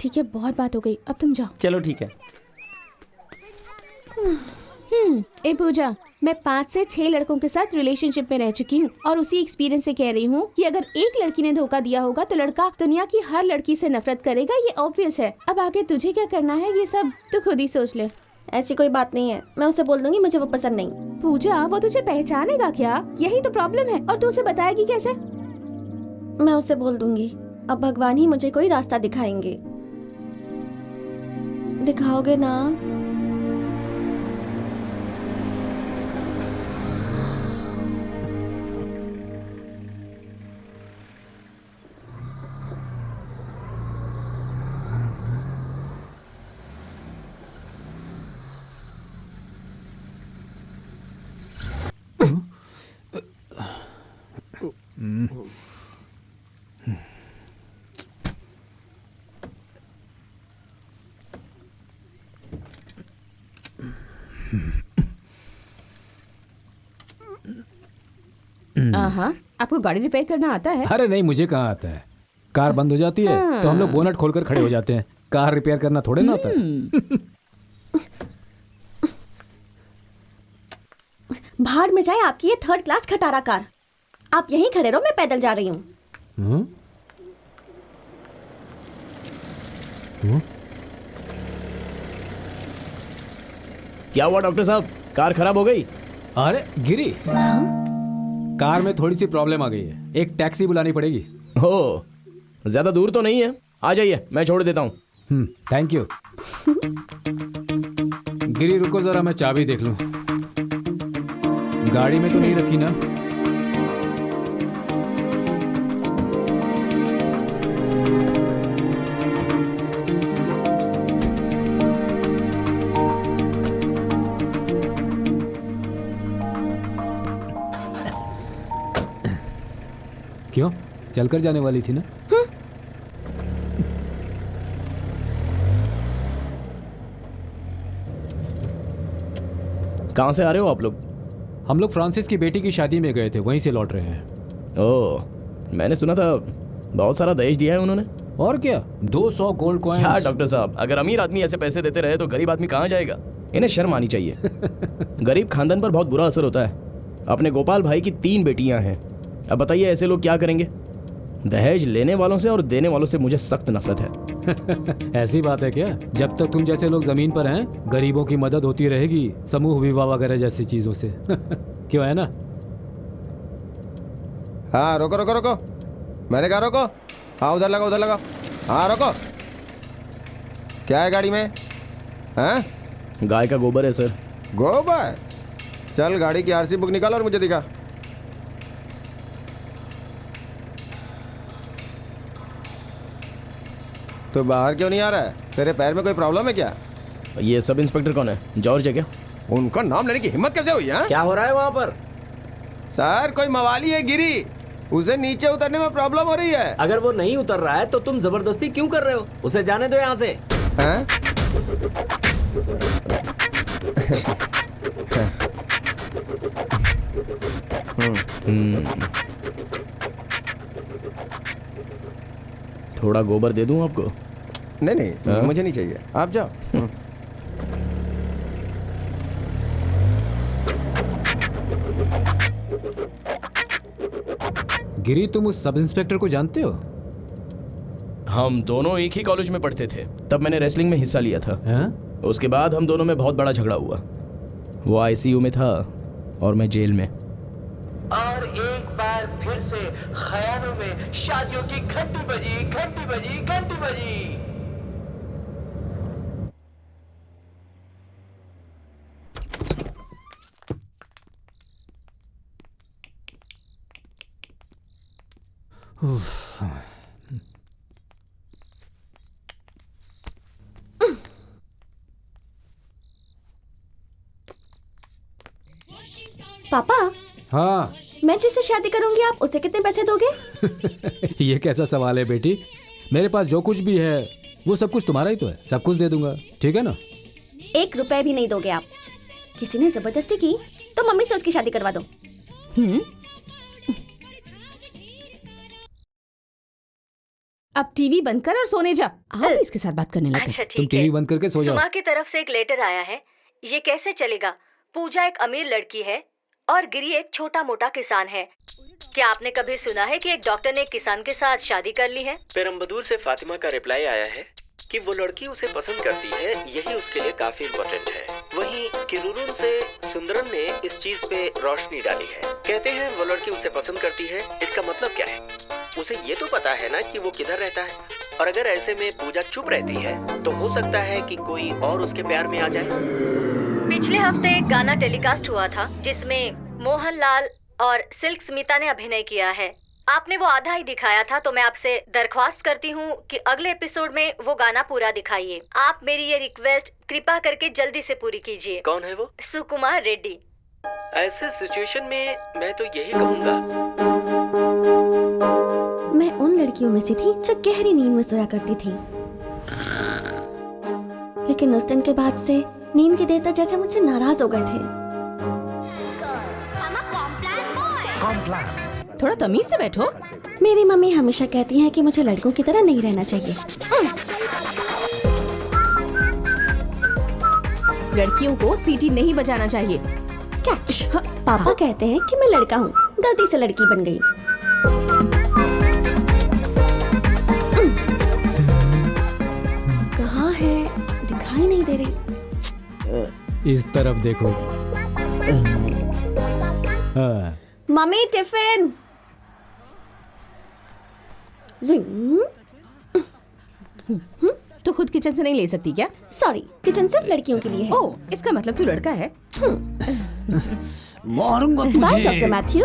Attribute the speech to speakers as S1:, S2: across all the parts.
S1: ठीक है, बहुत बात हो गई, अब तुम जाओ।
S2: चलो ठीक है।
S1: ए पूजा, मैं 5 से 6 लड़कों के साथ रिलेशनशिप में रह चुकी हूँ और उसी एक्सपीरियंस से कह रही हूँ कि अगर एक लड़की ने धोखा दिया होगा तो लड़का दुनिया की हर लड़की से नफरत करेगा, ये ऑब्वियस है। अब आगे तुझे क्या करना है ये सब तो खुद ही सोच ले।
S3: ऐसी कोई बात नहीं है, मैं उसे बोल दूंगी मुझे वो पसंद नहीं।
S1: पूजा, वो तुझे पहचानेगा क्या? यही तो प्रॉब्लम है। और तू उसे बताएगी कैसे?
S3: मैं उसे बोल दूंगी, अब भगवान ही मुझे कोई रास्ता दिखाएंगे। दिखाओगे ना?
S1: हाँ, आपको गाड़ी रिपेयर करना आता है?
S4: अरे नहीं, मुझे कहाँ आता है। कार बंद हो जाती है तो हम लोग बोनट खोलकर खड़े हो जाते हैं। कार रिपेयर करना थोड़े ना आता है।
S3: भाड़ में जाए आपकी ये 3rd क्लास खटारा कार। आप यहीं खड़े रहो, मैं पैदल जा रही हूँ।
S2: क्या हुआ डॉक्टर साहब, कार खराब हो गई?
S4: अरे गिरी, कार में थोड़ी सी प्रॉब्लम आ गई है, एक टैक्सी बुलानी पड़ेगी।
S2: हो, ज्यादा दूर तो नहीं है, आ जाइए, मैं छोड़ देता हूँ।
S4: Thank you. गिरी रुको जरा, मैं चाबी देख लूं। गाड़ी में तो नहीं रखी ना? क्यों, चलकर जाने वाली थी ना?
S2: कहाँ से आ रहे हो आप लोग?
S4: हम लोग फ्रांसिस की बेटी की शादी में गए थे, वहीं से लौट रहे हैं।
S2: ओह, मैंने सुना था बहुत सारा दहेज दिया है उन्होंने।
S4: और क्या, 200 गोल्ड कॉइन्स।
S2: क्या डॉक्टर साहब, अगर अमीर आदमी ऐसे पैसे देते रहे तो गरीब आदमी कहाँ जाएगा? इन्हें शर्म आनी चाहिए। गरीब खानदान पर बहुत बुरा असर होता है। अपने गोपाल भाई की 3 बेटियां हैं। अब बताइए ऐसे लोग क्या करेंगे? दहेज लेने वालों से और देने वालों से मुझे सख्त नफरत है।
S4: ऐसी बात है क्या? जब तक तुम जैसे लोग जमीन पर हैं, गरीबों की मदद होती रहेगी, समूह विवाह वगैरह जैसी चीजों से। क्यों, है ना?
S5: हाँ रोको रोको रोको, मैंने कहा रोको। हाँ उधर लगा उधर लगा। हाँ रोको। क्या है गाड़ी में? हाँ,
S2: गाय का गोबर है सर।
S5: गोबर? चल गाड़ी की आरसी बुक निकाल और मुझे दिखा। तो बाहर क्यों नहीं आ रहा है? तेरे पैर में कोई प्रॉब्लम है क्या?
S2: ये सब इंस्पेक्टर कौन है? जॉर्ज है क्या?
S5: उनका नाम लेने की हिम्मत कैसे हुई है?
S2: क्या हो रहा है वहाँ पर?
S5: सर कोई मवाली है गिरी, उसे नीचे उतरने में प्रॉब्लम हो रही है।
S6: अगर वो नहीं उतर रहा है तो तुम जबरदस्ती क्यों कर रहे हो? उसे जाने दो यहाँ से।
S5: हैं?
S2: थोड़ा गोबर दे दूं आपको?
S5: नहीं नहीं, मुझे नहीं चाहिए, आप जाओ।
S4: गिरी, तुम उस सब इंस्पेक्टर को जानते हो?
S2: हम दोनों एक ही कॉलेज में पढ़ते थे, तब मैंने रेसलिंग में हिस्सा लिया था।
S4: हैं?
S2: उसके बाद हम दोनों में बहुत बड़ा झगड़ा हुआ। वो आईसीयू में था और मैं जेल में।
S7: और एक बार फिर से ख्यालों में शादियों की घंटी बजी, घंटी बजी, घंटी बजी।
S3: पापा,
S4: हाँ।
S3: मैं जिससे शादी करूंगी आप उसे कितने पैसे दोगे?
S4: ये कैसा सवाल है बेटी? मेरे पास जो कुछ भी है वो सब कुछ तुम्हारा ही तो है, सब कुछ दे दूंगा, ठीक है ना?
S3: 1 रुपए भी नहीं दोगे आप? किसी ने जबरदस्ती की तो मम्मी से उसकी शादी करवा दो।
S1: अब टीवी बंद कर और सोने जा। आप इसके साथ बात करने लगे।
S8: अच्छा
S4: तुम
S8: ठीक
S4: टीवी
S8: है।
S4: बंद करके सो जाओ।
S8: सुमा की तरफ से एक लेटर आया है। ये कैसे चलेगा? पूजा एक अमीर लड़की है और गिरी एक छोटा मोटा किसान है। क्या आपने कभी सुना है कि एक डॉक्टर ने एक किसान के साथ शादी कर ली है?
S7: पेरम्बदूर से फातिमा का रिप्लाई आया है कि वो लड़की उसे पसंद करती है, यही उसके लिए काफी इम्पोर्टेंट है। वहीं किरुरुन से सुंदरन ने इस चीज पे रोशनी डाली है। कहते हैं वो लड़की उसे पसंद करती है। इसका मतलब क्या है? उसे ये तो पता है ना कि वो किधर रहता है, और अगर ऐसे में पूजा चुप रहती है तो हो सकता है कि कोई और उसके प्यार में आ जाए।
S8: पिछले हफ्ते एक गाना टेलीकास्ट हुआ था जिसमें मोहनलाल और सिल्क स्मिता ने अभिनय किया है। आपने वो आधा ही दिखाया था, तो मैं आपसे दरख्वास्त करती हूँ कि अगले एपिसोड में वो गाना पूरा दिखाइए। आप मेरी ये रिक्वेस्ट कृपा करके जल्दी से पूरी कीजिए।
S7: कौन है वो?
S8: सुकुमार रेड्डी।
S7: ऐसे सिचुएशन में मैं तो यही कहूँगा।
S3: मैं उन लड़कियों में से थी जो गहरी नींद में सोया करती थी, लेकिन उस दिन के बाद से नींद के देवता जैसे मुझसे नाराज हो गए थे।
S1: थोड़ा तमीज से बैठो।
S3: मेरी मम्मी हमेशा कहती है कि मुझे लड़कों की तरह नहीं रहना चाहिए।
S1: लड़कियों को सीटी नहीं बजाना चाहिए।
S3: कैच। पापा कहते हैं कि मैं लड़का हूँ, गलती से लड़की बन गई। कहाँ है? दिखाई नहीं दे रही।
S4: इस तरफ देखो। हाँ।
S3: Mummy tiffin. जिंग।
S1: तो खुद किचन से नहीं ले सकती क्या?
S3: सॉरी, किचन सिर्फ लड़कियों के लिए है।
S1: ओह, इसका मतलब तू लड़का है।
S4: मारूंगा
S3: बाय डॉक्टर मैथ्यू।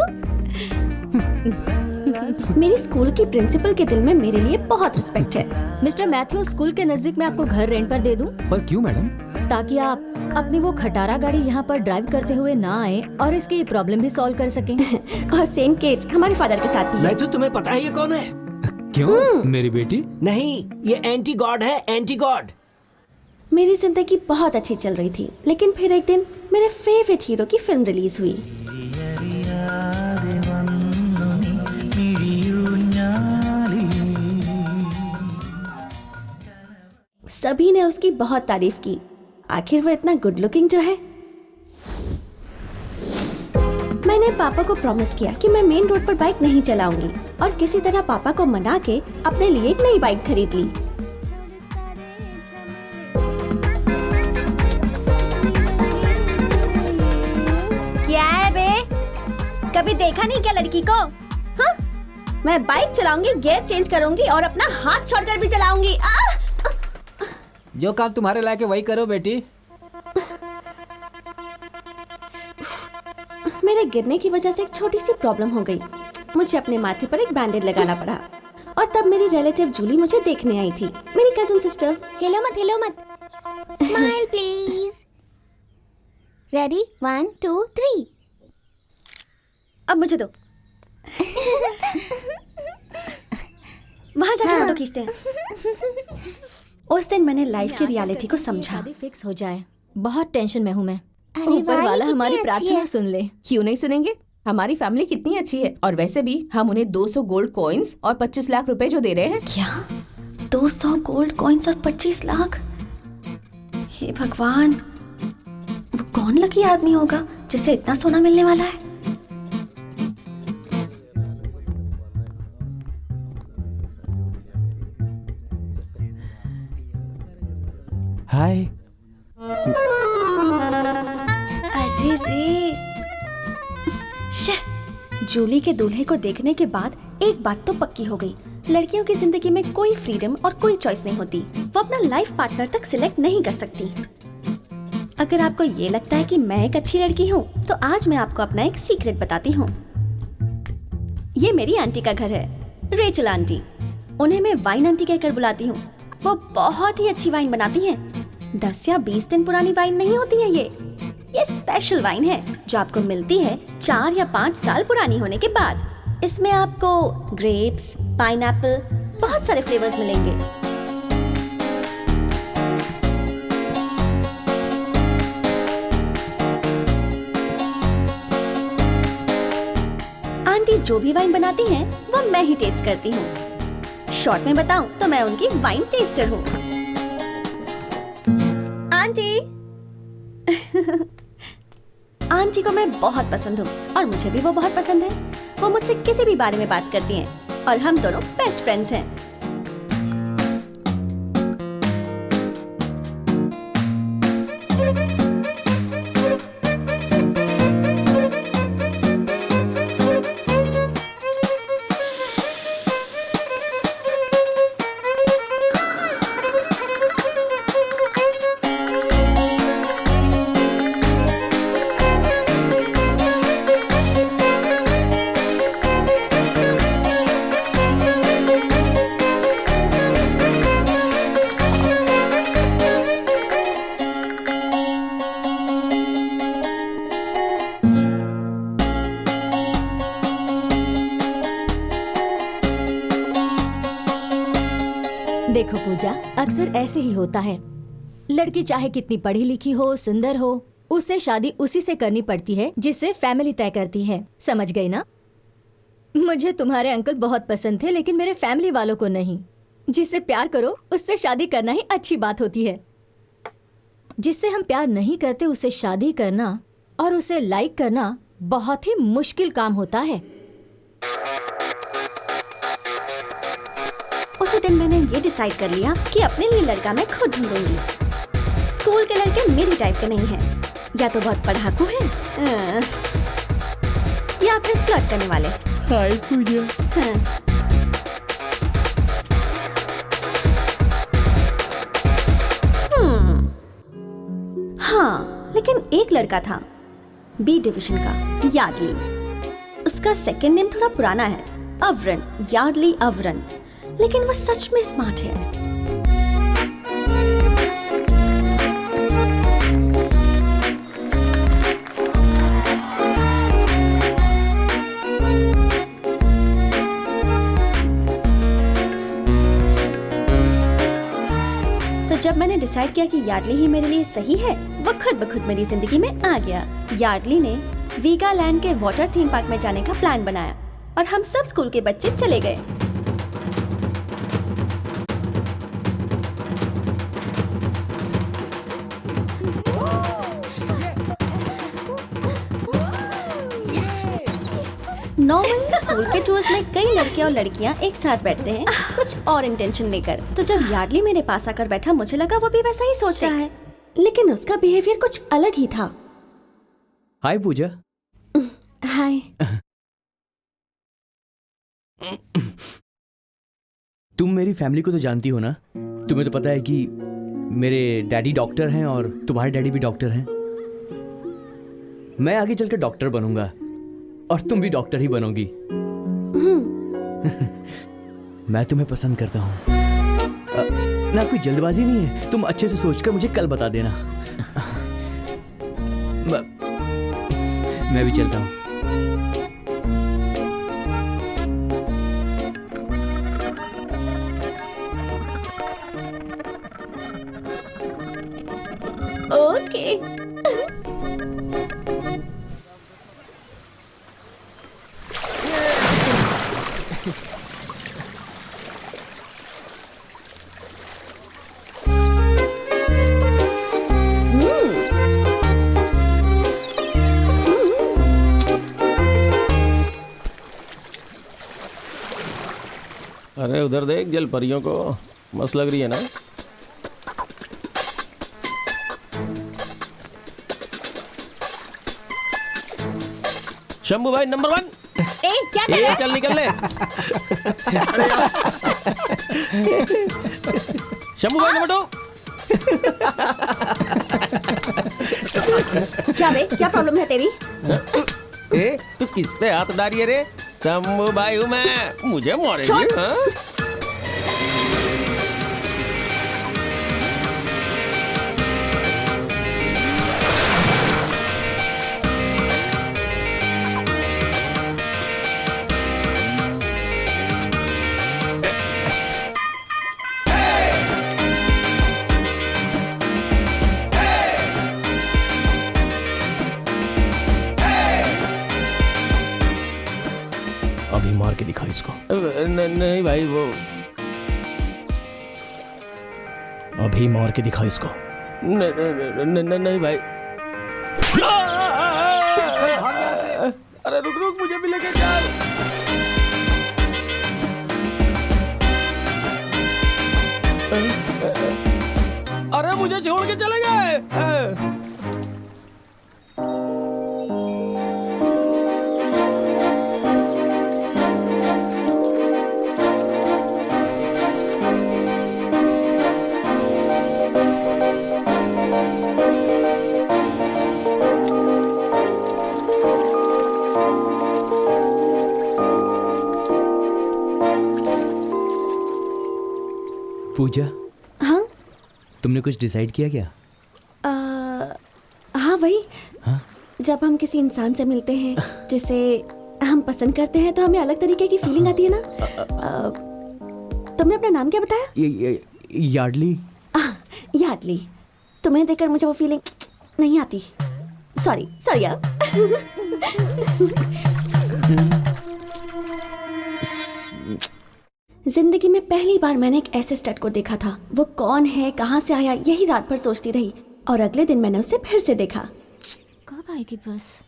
S3: मेरी स्कूल की प्रिंसिपल के दिल में मेरे लिए बहुत रिस्पेक्ट है।
S8: मिस्टर मैथ्यू, स्कूल के नजदीक मैं आपको घर रेंट पर दे दूं,
S4: पर क्यों मैडम?
S8: ताकि आप अपनी वो खटारा गाड़ी यहाँ पर ड्राइव करते हुए ना आए और इसकी प्रॉब्लम भी सॉल्व कर सकें।
S3: और सेम केस हमारे फादर के साथ भी है।
S6: मैथ्यू, तुम्हें पता है ये कौन है?
S4: क्यों? मेरी बेटी?
S6: नहीं, ये एंटी गॉड है, एंटी गॉड।
S3: मेरी जिंदगी बहुत अच्छी चल रही थी, लेकिन फिर एक दिन मेरे फेवरेट हीरो की फिल्म रिलीज हुई। सभी ने उसकी बहुत तारीफ की। आखिर वो इतना गुड लुकिंग जो है। मैंने पापा को प्रॉमिस किया कि मैं मेन रोड पर बाइक नहीं चलाऊंगी, और किसी तरह पापा को मना के अपने लिए एक नई बाइक खरीद ली। क्या है बे? कभी देखा नहीं क्या लड़की को? हाँ? मैं बाइक चलाऊंगी, गियर चेंज करूंगी और अपना हाथ छोड़कर भी चलाऊंगी।
S4: जो काम तुम्हारे लायक है वही करो बेटी।
S3: मेरे गिरने की वजह से एक छोटी सी प्रॉब्लम हो गई। मुझे अपने माथे पर एक बैंडेड लगाना पड़ा, और तब मेरी रिलेटिव जूली मुझे देखने आई थी। मेरी कजिन सिस्टर।
S1: हेलो मत। Smile please. रेडी 1 2 3।
S3: अब मुझे दो। वहाँ जाकर फोटो खींचते हैं। उस दिन मैंने लाइफ की रियलिटी को समझा।
S8: शादी फिक्स हो जाए। बहुत टेंशन में हूँ मैं।
S1: अरे
S8: ऊपर
S1: वाह,
S8: वाला
S1: ये
S8: हमारी
S1: कितनी अच्छी
S8: प्रार्थना
S1: है।
S8: सुन ले।
S1: क्यों नहीं सुनेंगे? हमारी फैमिली कितनी अच्छी है, और वैसे भी हम उन्हें 200 गोल्ड कॉइन्स और 25 लाख रुपए जो दे रहे हैं।
S3: क्या? 200 गोल्ड कॉइन्स और 25 लाख? हे भगवान, वो कौन लकी आदमी होगा जिसे इतना सोना मिलने वाला है?
S5: हाय।
S3: अरे रे, जूली के दूल्हे को देखने के बाद एक बात तो पक्की हो गई। लड़कियों की जिंदगी में कोई फ्रीडम और कोई चॉइस नहीं होती। वो अपना लाइफ पार्टनर तक सिलेक्ट नहीं कर सकती। अगर आपको ये लगता है कि मैं एक अच्छी लड़की हूँ, तो आज मैं आपको अपना एक सीक्रेट बताती हूँ। ये मेरी आंटी का घर है, रेचल आंटी। उन्हें मैं वाइन आंटी कहकर बुलाती हूँ। वो बहुत ही अच्छी वाइन बनाती हैं। 10 या 20 दिन पुरानी वाइन नहीं होती है ये स्पेशल वाइन है जो आपको मिलती है 4 या 5 साल पुरानी होने के बाद। इसमें आपको ग्रेप्स, पाइनएप्पल, बहुत सारे फ्लेवर्स मिलेंगे। आंटी जो भी वाइन बनाती हैं, वो मैं ही टेस्ट करती हूँ। शॉर्ट में बताऊं तो मैं उनकी वाइन टेस्टर हूँ। आंटी आंटी को मैं बहुत पसंद हूँ और मुझे भी वो बहुत पसंद है। वो मुझसे किसी भी बारे में बात करती हैं और हम दोनों बेस्ट फ्रेंड्स हैं।
S9: देखो पूजा, अक्सर ऐसे ही होता है। लड़की चाहे कितनी पढ़ी लिखी हो, सुंदर हो, उससे शादी उसी से करनी पड़ती है जिससे फैमिली तय करती है। समझ गई ना? मुझे तुम्हारे अंकल बहुत पसंद थे, लेकिन मेरे फैमिली वालों को नहीं। जिससे प्यार करो उससे शादी करना ही अच्छी बात होती है। जिससे हम प्यार नहीं करते उससे शादी करना और उसे लाइक करना बहुत ही मुश्किल काम होता है।
S3: उसी दिन मैंने ये डिसाइड कर लिया कि अपने लिए लड़का मैं खुद ढूंढूंगी। स्कूल के लड़के मेरी टाइप के नहीं हैं, या तो बहुत पढ़ाकू हैं, या फिर फ्लर्ट करने वाले।
S2: हाय पूजा।
S3: हाँ, लेकिन एक लड़का था बी डिवीजन का, यार्डली। उसका सेकंड नेम थोड़ा पुराना है, अवरन, यार्डली अवरन, लेकिन वो सच में स्मार्ट है। तो जब मैंने डिसाइड किया कि यार्डली ही मेरे लिए सही है, वो खुद ब खुद मेरी जिंदगी में आ गया। यार्डली ने वीगालैंड के वाटर थीम पार्क में जाने का प्लान बनाया और हम सब स्कूल के बच्चे चले गए। नॉर्मली स्कूल के टूर्स में कई लड़के और लड़कियां एक साथ बैठते हैं, कुछ और इंटेंशन लेकर। तो जब यार्डली मेरे पास आकर बैठा, मुझे लगा वो भी वैसा ही सोच रहा है, लेकिन उसका बिहेवियर कुछ अलग ही था।
S6: हाय पूजा।
S3: हाय।
S6: तुम मेरी फैमिली को तो जानती हो ना? तुम्हें तो पता है कि मेरे डैडी डॉक्टर हैं और तुम्हारे डैडी भी डॉक्टर हैं। मैं आगे चलकर डॉक्टर बनूंगा और तुम भी डॉक्टर ही बनोगी। मैं तुम्हें पसंद करता हूँ ना, कोई जल्दबाजी नहीं है। तुम अच्छे से सोचकर मुझे कल बता देना। मैं भी चलता हूँ।
S3: ओके।
S5: अरे उधर देख, जल परियों को मस्त लग रही है ना। शंभू भाई नंबर 1।
S1: क्या कर रहा है?
S5: चल निकल ले। शंभू भाई नंबर 2।
S3: क्या बे, क्या प्रॉब्लम है तेरी?
S5: ए, तू किस पे हाथ डाली है रे? शंभू भाई हूँ मैं, मुझे मारेगी? हाँ?
S2: अभी मार के दिखा इसको।
S5: नहीं भाई, वो
S2: अभी मार के दिखा इसको। नहीं भाई।
S5: अरे रुक रुक, मुझे भी लेके चल। अरे मुझे छोड़ के चले गए।
S6: पूजा,
S3: हाँ
S6: तुमने कुछ डिसाइड किया क्या?
S3: हाँ वही,
S6: हाँ?
S3: जब हम किसी इंसान से मिलते हैं जिसे हम पसंद करते हैं तो हमें अलग तरीके की फीलिंग आती है ना। तुमने अपना नाम क्या बताया?
S6: यार्डली।
S3: यार्डली। तुम्हें देखकर मुझे वो फीलिंग नहीं आती। सॉरी सॉरी यार। जिंदगी में पहली बार मैंने एक ऐसे स्टड को देखा था। वो कौन है, कहाँ से आया, यही रात भर सोचती रही और अगले दिन मैंने उसे फिर से देखा।
S9: कब आएगी बस?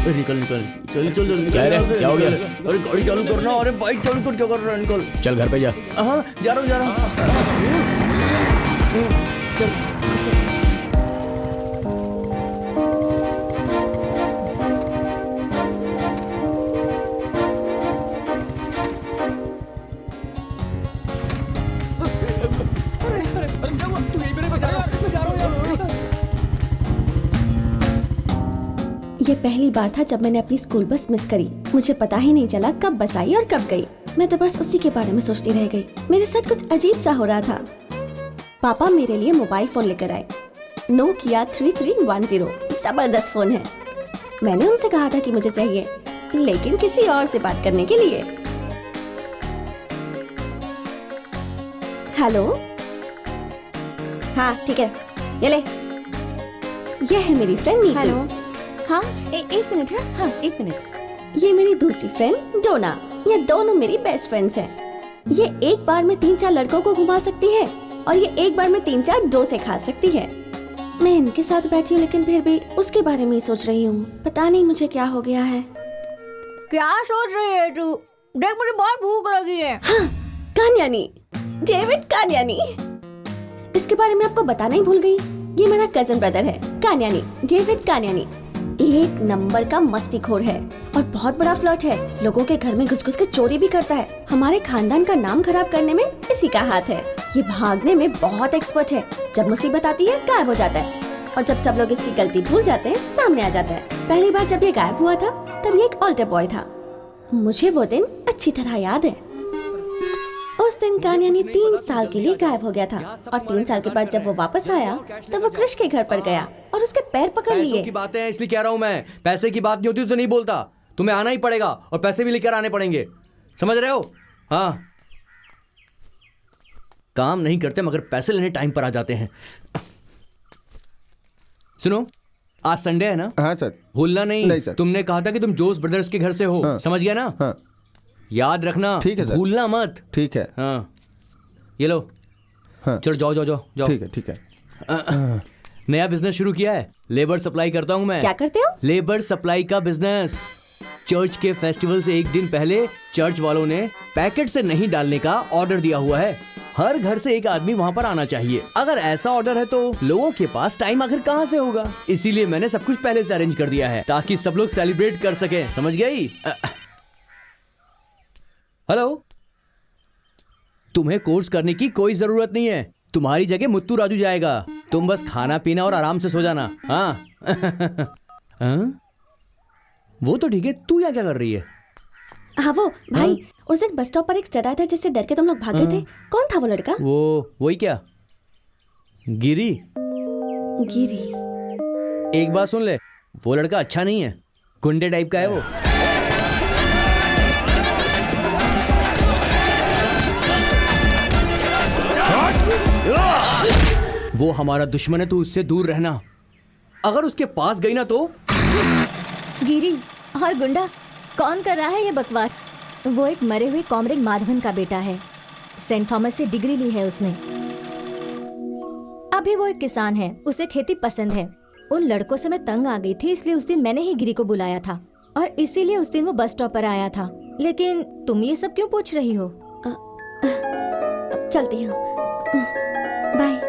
S6: निकल निकल, चल चल चल।
S2: क्या रे, क्या हो गया?
S6: अरे गाड़ी चालू करना, अरे बाइक चालू कर, क्या कर रहा है? निकल।
S2: चल घर पे जा।
S6: हाँ जा रहा हूँ। चल।
S3: ये पहली बार था जब मैंने अपनी स्कूल बस मिस करी। मुझे पता ही नहीं चला कब बस आई और कब गई। मैं तो बस उसी के बारे में सोचती रह गई। मेरे साथ कुछ अजीब सा हो रहा था। पापा मेरे लिए मोबाइल फोन लेकर आए, नोकिया 3310। जबरदस्त फोन है। मैंने उनसे कहा था कि मुझे चाहिए, लेकिन किसी और से बात करने के लिए। हेलो, हाँ ठीक है, ये ले। ये है मेरी फ्रेंड नीतू।
S1: हेलो। हाँ एक मिनट है। हाँ एक मिनट।
S3: ये मेरी दूसरी फ्रेंड डोना। ये दोनों मेरी बेस्ट फ्रेंड्स हैं। ये एक बार में 3-4 लड़कों को घुमा सकती है और ये एक बार में 3-4 डोसे खा सकती है। मैं इनके साथ बैठी हूँ लेकिन फिर भी उसके बारे में ही सोच रही हूँ। पता नहीं मुझे क्या हो गया है।
S9: क्या सोच रही है तू? देख मुझे बहुत भूख लगी है।
S3: हाँ, कान्यानी, डेविड कान्यानी। इसके बारे में आपको बताना ही भूल गई। ये मेरा कजन ब्रदर है, कान्यानी, डेविड कान्यानी। एक नंबर का मस्तीखोर है और बहुत बड़ा फ्लर्ट है। लोगों के घर में घुस घुस के चोरी भी करता है। हमारे खानदान का नाम खराब करने में इसी का हाथ है। ये भागने में बहुत एक्सपर्ट है। जब मुसीबत आती है गायब हो जाता है और जब सब लोग इसकी गलती भूल जाते हैं सामने आ जाता है। पहली बार जब ये गायब हुआ था तब ये एक ऑल्टर बॉय था। मुझे वो दिन अच्छी तरह याद है। उस दिन कान्यानी 3 साल के लिए गायब हो गया था और 3 साल के बाद जब वो वापस आया तब वो कृष के घर पर गया और उसके पैर पकड़ लिए।
S6: पैसों की बातें हैं इसलिए कह रहा हूँ मैं। पैसे की बात नहीं होती तो नहीं बोलता। तुम्हें आना ही पड़ेगा और पैसे भी लेकर आने पड़ेंगे, समझ रहे हो? हाँ, काम नहीं करते मगर पैसे लेने टाइम पर आ जाते हैं। सुनो, आज संडे है ना?
S5: हाँ सर।
S6: भूलना नहीं।
S5: नहीं सर।
S6: तुमने कहा था कि तुम जोस ब्रदर्स के घर से हो।
S5: हाँ।
S6: समझ गया ना?
S5: हाँ
S6: याद रखना।
S5: ठीक है सर।
S6: भूलना मत।
S5: ठीक है।
S6: हाँ, ये लो।
S5: हाँ
S6: चलो जाओ जाओ जाओ जाओ।
S5: ठीक है ठीक है।
S6: नया बिजनेस शुरू किया है। लेबर सप्लाई करता हूँ मैं।
S3: क्या करते हो?
S6: लेबर सप्लाई का बिजनेस। चर्च के फेस्टिवल से एक दिन पहले चर्च वालों ने पैकेट से नहीं डालने का ऑर्डर दिया हुआ है। हर घर से एक आदमी वहाँ पर आना चाहिए। अगर ऐसा ऑर्डर है तो लोगों के पास टाइम आखिर कहाँ से होगा? इसीलिए मैंने सब कुछ पहले से अरेंज कर दिया है ताकि सब लोग सेलिब्रेट कर सके। समझ गई? हेलो, तुम्हें कोर्स करने की कोई जरूरत नहीं है। तुम्हारी जगह मुत्तू राजू जाएगा। तुम बस खाना पीना और आराम से सो जाना। हाँ। हाँ? वो तो ठीक है, तू यहाँ क्या कर रही है?
S3: हाँ वो भाई, उस दिन बस स्टॉप पर एक स्टड आया था जिससे डर के तुम लोग भाग गए थे। कौन था वो लड़का?
S6: वही क्या, गिरी।
S3: गिरी।
S6: एक बात सुन ले, वो लड़का अच्छा नहीं है, गुंडे टाइप का है वो। वो हमारा दुश्मन है, तो उससे दूर रहना। अगर उसके पास गई ना तो
S9: गिरी और गुंडा, कौन कर रहा है ये बकवास? वो एक मरे हुए कॉमरेड माधवन का बेटा है। सेंट थॉमस से डिग्री ली है उसने। अभी वो एक किसान है, उसे खेती पसंद है। उन लड़कों से मैं तंग आ गई थी, इसलिए उस दिन मैंने ही गिरी को बुलाया था और इसीलिए उस दिन वो बस स्टॉप पर आया था। लेकिन तुम ये सब क्यों पूछ रही हो?
S3: चलती हूँ, बाय।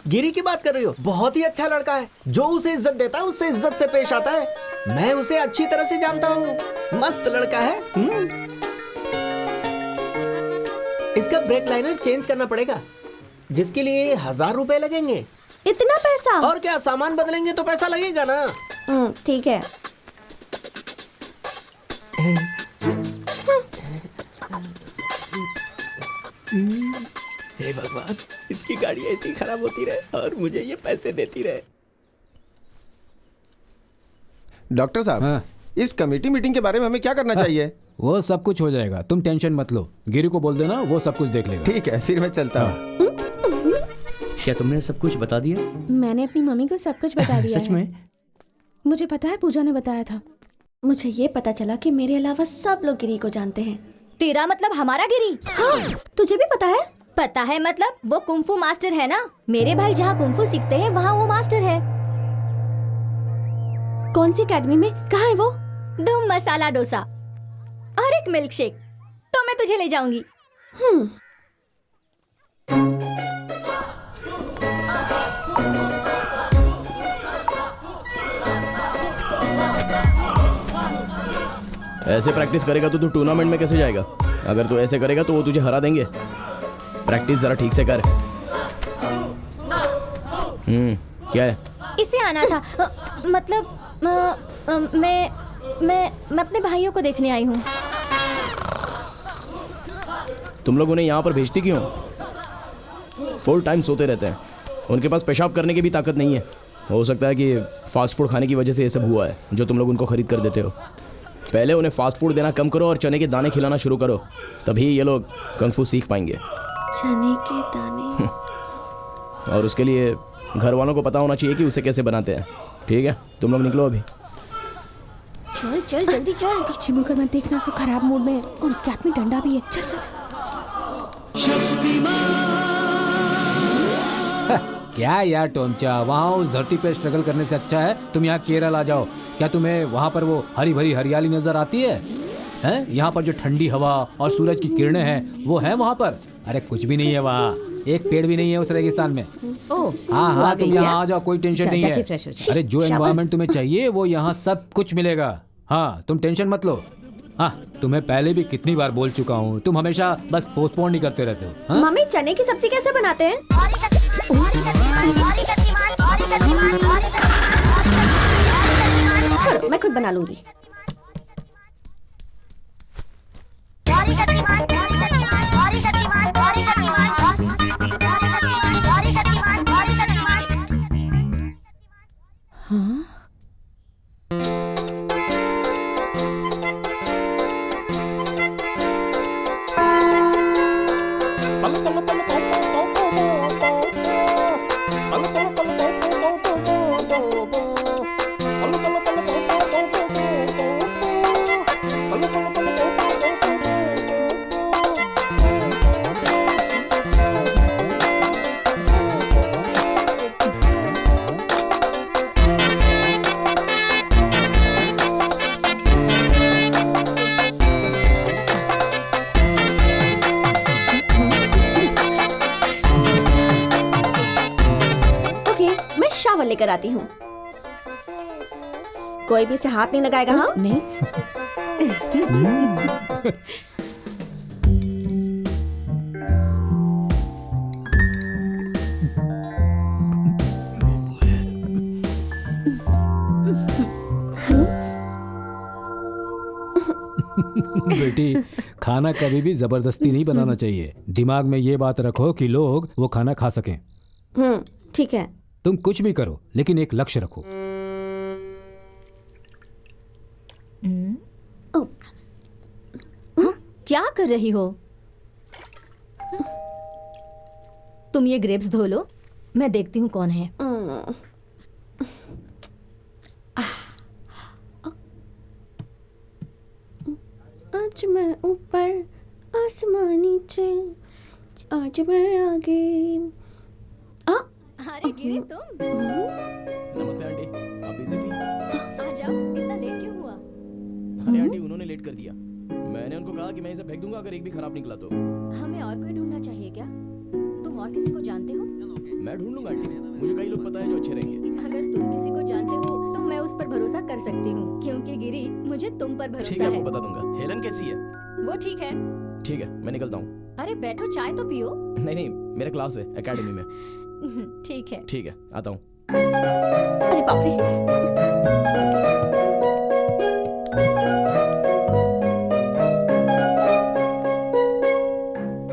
S10: गिरी की बात कर रही हो? बहुत ही अच्छा लड़का है, जो उसे इज्जत देता है उससे इज्जत से पेश आता है। मैं उसे अच्छी तरह से जानता हूँ, मस्त लड़का है। इसका ब्रेक लाइनर चेंज करना पड़ेगा, जिसके लिए 1000 रुपए लगेंगे।
S3: इतना पैसा?
S10: और क्या, सामान बदलेंगे तो पैसा लगेगा ना।
S3: ठीक है।
S10: हे भगवान, इसकी गाड़ी ऐसी खराब होती रहे और मुझे ये पैसे देती रहे।
S5: डॉक्टर साहब,
S4: हाँ।
S5: इस कमेटी मीटिंग के बारे में हमें क्या करना चाहिए?
S4: वो सब कुछ हो जाएगा, तुम टेंशन मत लो। गिरी को बोल देना, वो सब कुछ देख लेगा।
S5: ठीक है, फिर मैं चलता हूँ।
S6: क्या तुमने सब कुछ बता दिया?
S1: मैंने अपनी मम्मी को सब कुछ बता दिया
S6: सच
S1: है।
S6: में?
S1: मुझे पता है, पूजा ने बताया था।
S3: मुझे ये पता चला कि मेरे अलावा सब लोग गिरी को जानते हैं।
S9: तेरा मतलब हमारा गिरी?
S3: हाँ, तुझे भी पता है?
S9: पता है मतलब, वो कुंफू मास्टर है ना। मेरे भाई जहाँ कुंफू सीखते हैं वहाँ वो मास्टर है।
S3: कौन सी एकेडमी में? कहाँ है वो?
S9: धूम मसाला डोसा और एक मिल्क शेक। तो मैं तुझे ले जाऊंगी।
S2: ऐसे प्रैक्टिस करेगा तो तू टूर्नामेंट में कैसे जाएगा? अगर तू ऐसे करेगा तो वो तुझे हरा देंगे। प्रैक्टिस जरा ठीक से कर। क्या है?
S9: इसे आना था। मतलब मैं अपने भाइयों को देखने आई हूँ।
S2: तुम लोग उन्हें यहाँ पर भेजती क्यों? फुल टाइम सोते रहते हैं, उनके पास पेशाब करने की भी ताकत नहीं है। हो सकता है कि फास्ट फूड खाने की वजह से ये सब हुआ है जो तुम लोग उनको खरीद कर देते हो। पहले उन्हें फास्ट फूड देना कम करो और चने के दाने खिलाना शुरू करो, तभी ये लोग कंग फू सीख पाएंगे।
S3: चने के दाने?
S2: और उसके लिए घर वालों को पता होना चाहिए कि उसे कैसे बनाते हैं। ठीक है, तुम लोग निकलो अभी।
S9: चल चल जल्दी चल।
S1: पीछे मुड़कर मत देखना, वो खराब मूड में है और उसके हाथ में डंडा भी है। चल चल।
S4: क्या यार टोमचा, वहाँ उस धरती पे स्ट्रगल करने से अच्छा है तुम यहाँ केरल आ जाओ। क्या तुम्हें वहाँ पर वो हरी भरी हरियाली नजर आती है? हैं? यहाँ पर जो ठंडी हवा और सूरज की किरणें हैं वो है वहाँ पर? अरे कुछ भी नहीं है वहाँ, एक पेड़ भी नहीं है उस रेगिस्तान में। हाँ हाँ, तुम यहाँ आ जाओ, कोई टेंशन नहीं है। अरे जो एनवायरनमेंट तुम्हें चाहिए वो यहाँ सब कुछ मिलेगा। हाँ, तुम टेंशन मत लो। हाँ, तुम्हें पहले भी कितनी बार बोल चुका हूँ, तुम हमेशा बस पोस्टपोन ही करते रहते हो। हाँ?
S3: मम्मी, चने की सब्जी कैसे बनाते हैं? छोड़ो, मैं खुद बना लूंगी। लेकर आती हूँ। कोई भी इसे हाथ नहीं लगाएगा? हाँ
S1: नहीं।
S4: बेटी, खाना कभी भी जबरदस्ती नहीं बनाना चाहिए। दिमाग में ये बात रखो कि लोग वो खाना खा सकें।
S3: ठीक है।
S4: तुम कुछ भी करो लेकिन एक लक्ष्य रखो।
S9: क्या कर रही हो? तुम ये ग्रेप्स धो लो, मैं देखती हूँ कौन है।
S3: आज मैं ऊपर आसमान नीचे, आज मैं आगे।
S9: अरे गिरी तुम?
S2: नमस्ते आंटी, आप बिजी थी?
S9: आ जाओ, इतना लेट क्यों हुआ?
S2: अरे आंटी उन्होंने लेट कर दिया। मैंने उनको कहा कि मैं इसे फेंक दूंगा अगर एक भी खराब निकला तो।
S9: हमें और कोई ढूंढना चाहिए क्या? तुम और किसी को जानते हो?
S2: मैं ढूंढ लूंगा आंटी, मुझे कई लोग पता है जो अच्छे रहेंगे।
S9: अगर तुम किसी को जानते हो तो मैं उस पर भरोसा कर सकती हूँ, क्योंकि गिरी मुझे तुम पर
S2: ठीक
S9: भरोसा
S2: है,
S9: है।
S2: आपको बता दूंगा। हेलन कैसी है?
S9: वो ठीक है।
S2: ठीक है, मैं निकलता हूँ।
S9: अरे बैठो, चाय तो पियो।
S2: नहीं नहीं, मेरा क्लास है एकेडमी में।
S9: ठीक है।
S2: ठीक है, आता हूँ।
S3: अरे बाप रे।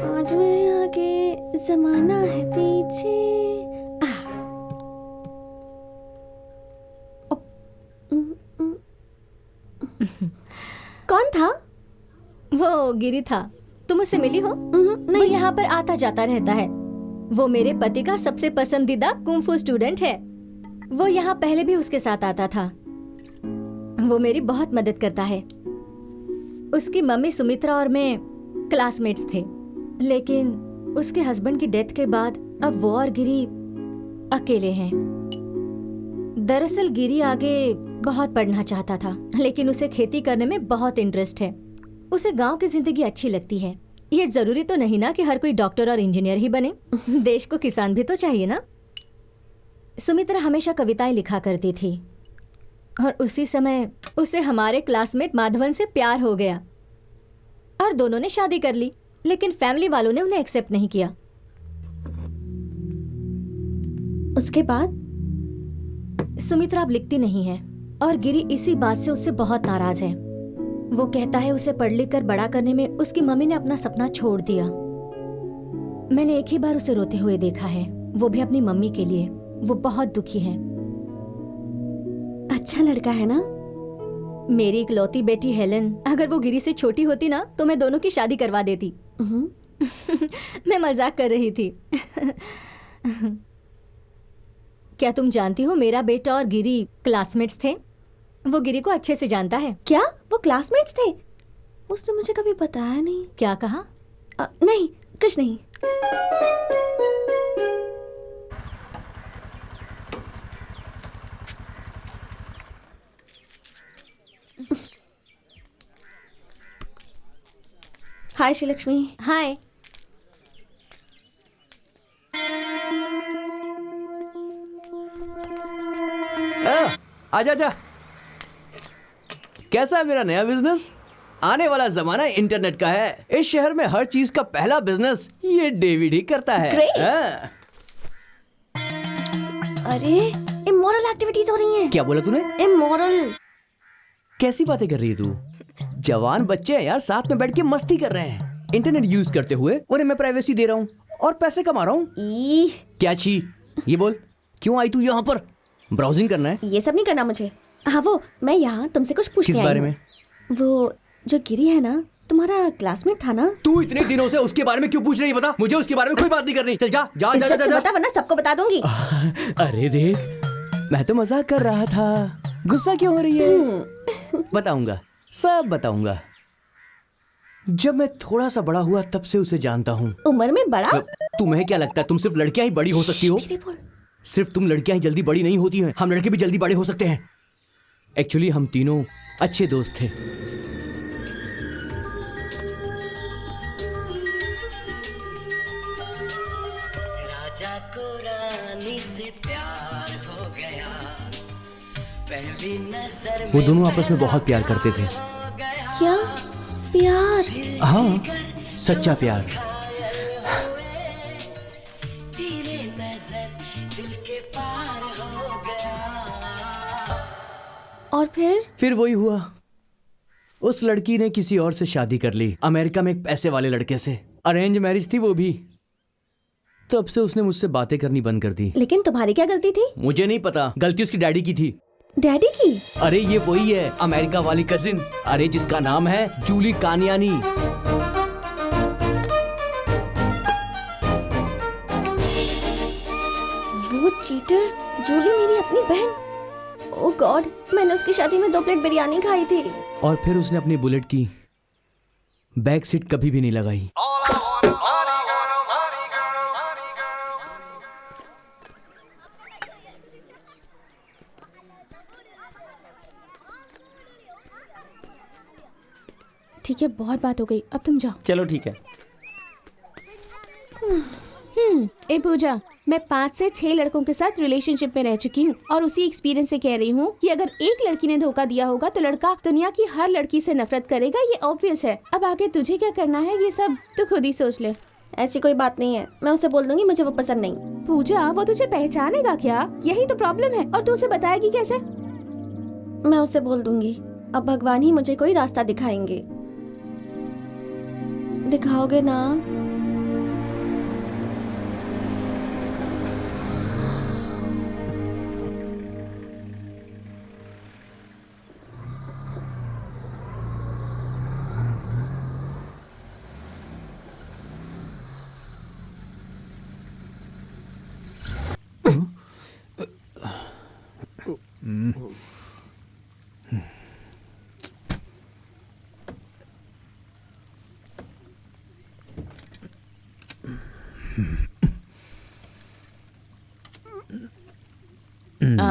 S3: आज मैं आगे, जमाना है पीछे। कौन था?
S9: वो गिरी था। तुम उससे मिली हो? वो यहाँ पर आता जाता रहता है। वो मेरे पति का सबसे पसंदीदा कुंफू स्टूडेंट है। वो यहाँ पहले भी उसके साथ आता था। वो मेरी बहुत मदद करता है। उसकी मम्मी सुमित्रा और मैं क्लासमेट्स थे, लेकिन उसके हस्बैंड की डेथ के बाद अब वो और गिरी अकेले हैं। दरअसल गिरी आगे बहुत पढ़ना चाहता था, लेकिन उसे खेती करने में बहुत इंटरेस्ट है। उसे गांव की जिंदगी अच्छी लगती है। ये जरूरी तो नहीं ना कि हर कोई डॉक्टर और इंजीनियर ही बने। देश को किसान भी तो चाहिए ना। सुमित्रा हमेशा कविताएं लिखा करती थी और उसी समय उसे हमारे क्लासमेट माधवन से प्यार हो गया और दोनों ने शादी कर ली, लेकिन फैमिली वालों ने उन्हें एक्सेप्ट नहीं किया।
S3: उसके बाद
S9: सुमित्रा अब लिखती नहीं है और गिरी इसी बात से उससे बहुत नाराज है। वो कहता है उसे पढ़ लिख कर बड़ा करने में उसकी मम्मी ने अपना सपना छोड़ दिया। मैंने एक ही बार उसे रोते हुए देखा है, वो भी अपनी मम्मी के लिए। वो बहुत दुखी है।
S3: अच्छा लड़का है ना?
S9: मेरी इकलौती बेटी हेलन, अगर वो गिरी से छोटी होती ना तो मैं दोनों की शादी करवा देती। मैं मजाक कर रही थी। क्या तुम जानती हो मेरा बेटा और गिरी क्लासमेट्स थे? वो गिरी को अच्छे से जानता है।
S3: क्या वो क्लासमेट्स थे? उसने मुझे कभी बताया नहीं।
S9: क्या कहा?
S3: नहीं, कुछ नहीं। हाय श्रीलक्ष्मी।
S9: हाय।
S6: आजा जा। कैसा है मेरा नया बिजनेस? आने वाला जमाना इंटरनेट का है। इस शहर में हर चीज का पहला बिजनेस ये डेविड ही करता है।
S3: Great.
S6: हाँ।
S3: अरे इमोरल एक्टिविटीज हो रही हैं।
S6: क्या बोला तूने?
S3: इमोरल।
S6: कैसी बातें कर रही है तू? जवान बच्चे हैं यार, साथ में बैठ के मस्ती कर रहे हैं। इंटरनेट यूज करते हुए उन्हें मैं प्राइवेसी दे रहा हूँ और पैसे कमा रहा हूँ। क्या छी? ये बोल, क्यों आई तू यहाँ पर? ब्राउजिंग करना है?
S3: ये सब नहीं करना मुझे। हाँ वो मैं यहाँ तुमसे कुछ पूछने
S6: किस
S3: आई
S6: बारे
S3: हूँ।
S6: में?
S3: वो जो गिरी है ना, तुम्हारा क्लासमेट था ना?
S6: तू इतने दिनों से उसके बारे में क्यों पूछ रही है? बता मुझे, उसके बारे में कोई बात नहीं करनी। चल जा जा जा, जा, जा, जा।
S3: बता वरना सबको बता दूंगी।
S6: अरे देख, मैं तो मजाक कर रहा था। गुस्सा क्यों हो रही है? बताऊंगा, सब बताऊंगा। जब मैं थोड़ा सा बड़ा हुआ तब से उसे जानता हूँ।
S3: उम्र में बड़ा?
S6: तुम्हें क्या लगता है तुम सिर्फ लड़कियां ही बड़ी हो सकती हो? सिर्फ तुम लड़कियां ही जल्दी बड़ी नहीं होती हैं, हम लड़के भी जल्दी बड़े हो सकते हैं। एक्चुअली हम तीनों अच्छे दोस्त थे।
S11: राजा को रानी से प्यार हो गया, पहली नजर
S6: वो दोनों आपस में बहुत प्यार करते थे।
S3: क्या प्यार?
S6: हाँ, सच्चा प्यार।
S3: और फिर
S6: वही हुआ। उस लड़की ने किसी और से शादी कर ली, अमेरिका में एक पैसे वाले लड़के से। अरेंज मैरिज थी वो भी। तब से उसने मुझसे बातें करनी बंद कर दी।
S3: लेकिन तुम्हारी क्या गलती थी?
S6: मुझे नहीं पता, गलती उसकी डैडी की थी।
S3: डैडी की?
S6: अरे ये वही है, अमेरिका वाली कजिन, अरे जिसका नाम है जूली कानियानी।
S3: वो चीटर, जूली मेरी अपनी बहन। ओह गॉड, मैंने उसकी शादी में 2 प्लेट बिरयानी खाई थी।
S6: और फिर उसने अपनी बुलेट की बैक सीट कभी भी नहीं लगाई।
S1: ठीक है, बहुत बात हो गई, अब तुम जाओ।
S10: चलो ठीक है।
S1: ए पूजा, मैं 5 से 6 लड़कों के साथ रिलेशनशिप में रह चुकी हूँ और उसी एक्सपीरियंस से कह रही हूँ कि अगर एक लड़की ने धोखा दिया होगा तो लड़का दुनिया की हर लड़की से नफरत करेगा, ये ऑब्वियस है। अब आगे तुझे क्या करना है ये सब तो खुद ही सोच ले।
S3: ऐसी कोई बात नहीं है, मैं उसे बोल दूंगी मुझे वो पसंद नहीं।
S1: पूजा, वो तुझे पहचानेगा क्या? यही तो प्रॉब्लम है। और तू उसे बताएगी कैसे?
S3: मैं उसे बोल दूंगी। अब भगवान ही मुझे कोई रास्ता दिखाएंगे। दिखाओगे ना?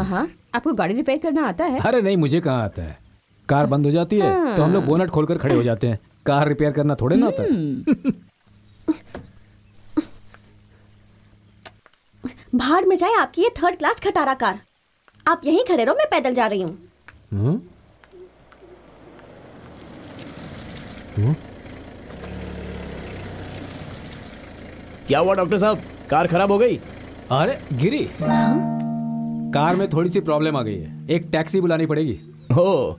S1: हाँ, आपको गाड़ी रिपेयर करना आता है?
S4: अरे नहीं, मुझे कहाँ आता है। कार बंद हो जाती है तो हम लोग बोनट खोलकर खड़े हो जाते हैं। कार रिपेयर करना थोड़े ना आता है।
S3: भाड़ में जाए आपकी ये 3rd क्लास खटारा कार। आप यहीं खड़े रहो, मैं पैदल जा रही हूँ।
S2: क्या हुआ डॉक्टर साहब, कार खराब हो गई?
S4: अरे गिरी, कार में थोड़ी सी प्रॉब्लम आ गई है, एक टैक्सी बुलानी पड़ेगी।
S2: हो,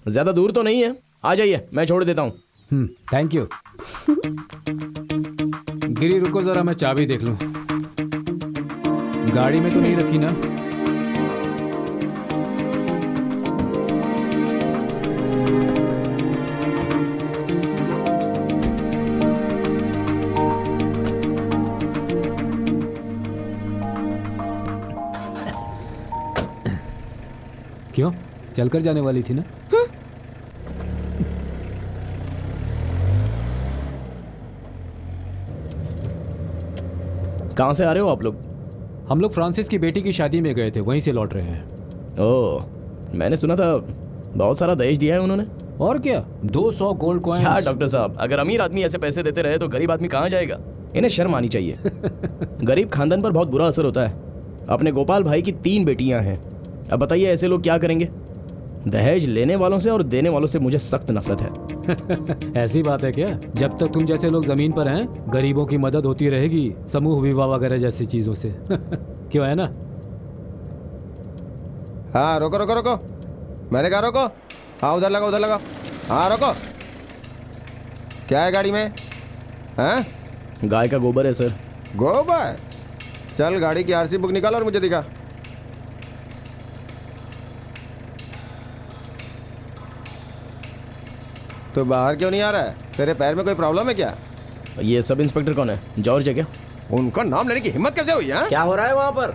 S2: ज्यादा दूर तो नहीं है, आ जाइए, मैं छोड़ देता हूँ।
S4: Thank you. गिरी रुको जरा, मैं चाबी देख लूं। गाड़ी में तो नहीं रखी ना? क्यों, चलकर जाने वाली थी ना?
S2: कहाँ से आ रहे हो आप लोग?
S4: हम लोग फ्रांसिस की बेटी की शादी में गए थे, वहीं से लौट रहे हैं।
S2: ओह, मैंने सुना था बहुत सारा दहेज दिया है उन्होंने।
S4: और क्या, 200 गोल्ड कॉइन्स।
S2: क्या डॉक्टर साहब, अगर अमीर आदमी ऐसे पैसे देते रहे तो गरीब आदमी कहाँ जाएगा? इन्हें शर्म आनी चाहिए। गरीब खानदान पर बहुत बुरा असर होता है। अपने गोपाल भाई की 3 बेटियां हैं। अब बताइए ऐसे लोग क्या करेंगे? दहेज लेने वालों से और देने वालों से मुझे सख्त नफरत है।
S4: ऐसी बात है क्या? जब तक तुम जैसे लोग जमीन पर हैं, गरीबों की मदद होती रहेगी, समूह विवाह वगैरह जैसी चीजों से। क्यों, है ना?
S5: हाँ रोको रोको रोको, मैंने कहा रोको। हाँ उधर लगा उधर लगा। हाँ रोको। क्या है गाड़ी में? हाँ,
S2: गाय का गोबर है सर।
S5: गोबर? चल गाड़ी की आरसी बुक निकाल और मुझे दिखा। तो बाहर क्यों नहीं आ रहा है? तेरे पैर में कोई प्रॉब्लम है क्या?
S2: ये सब इंस्पेक्टर कौन है? जॉर्ज है क्या?
S5: उनका नाम लेने की हिम्मत कैसे हुई? हाँ,
S10: क्या हो रहा है वहाँ पर?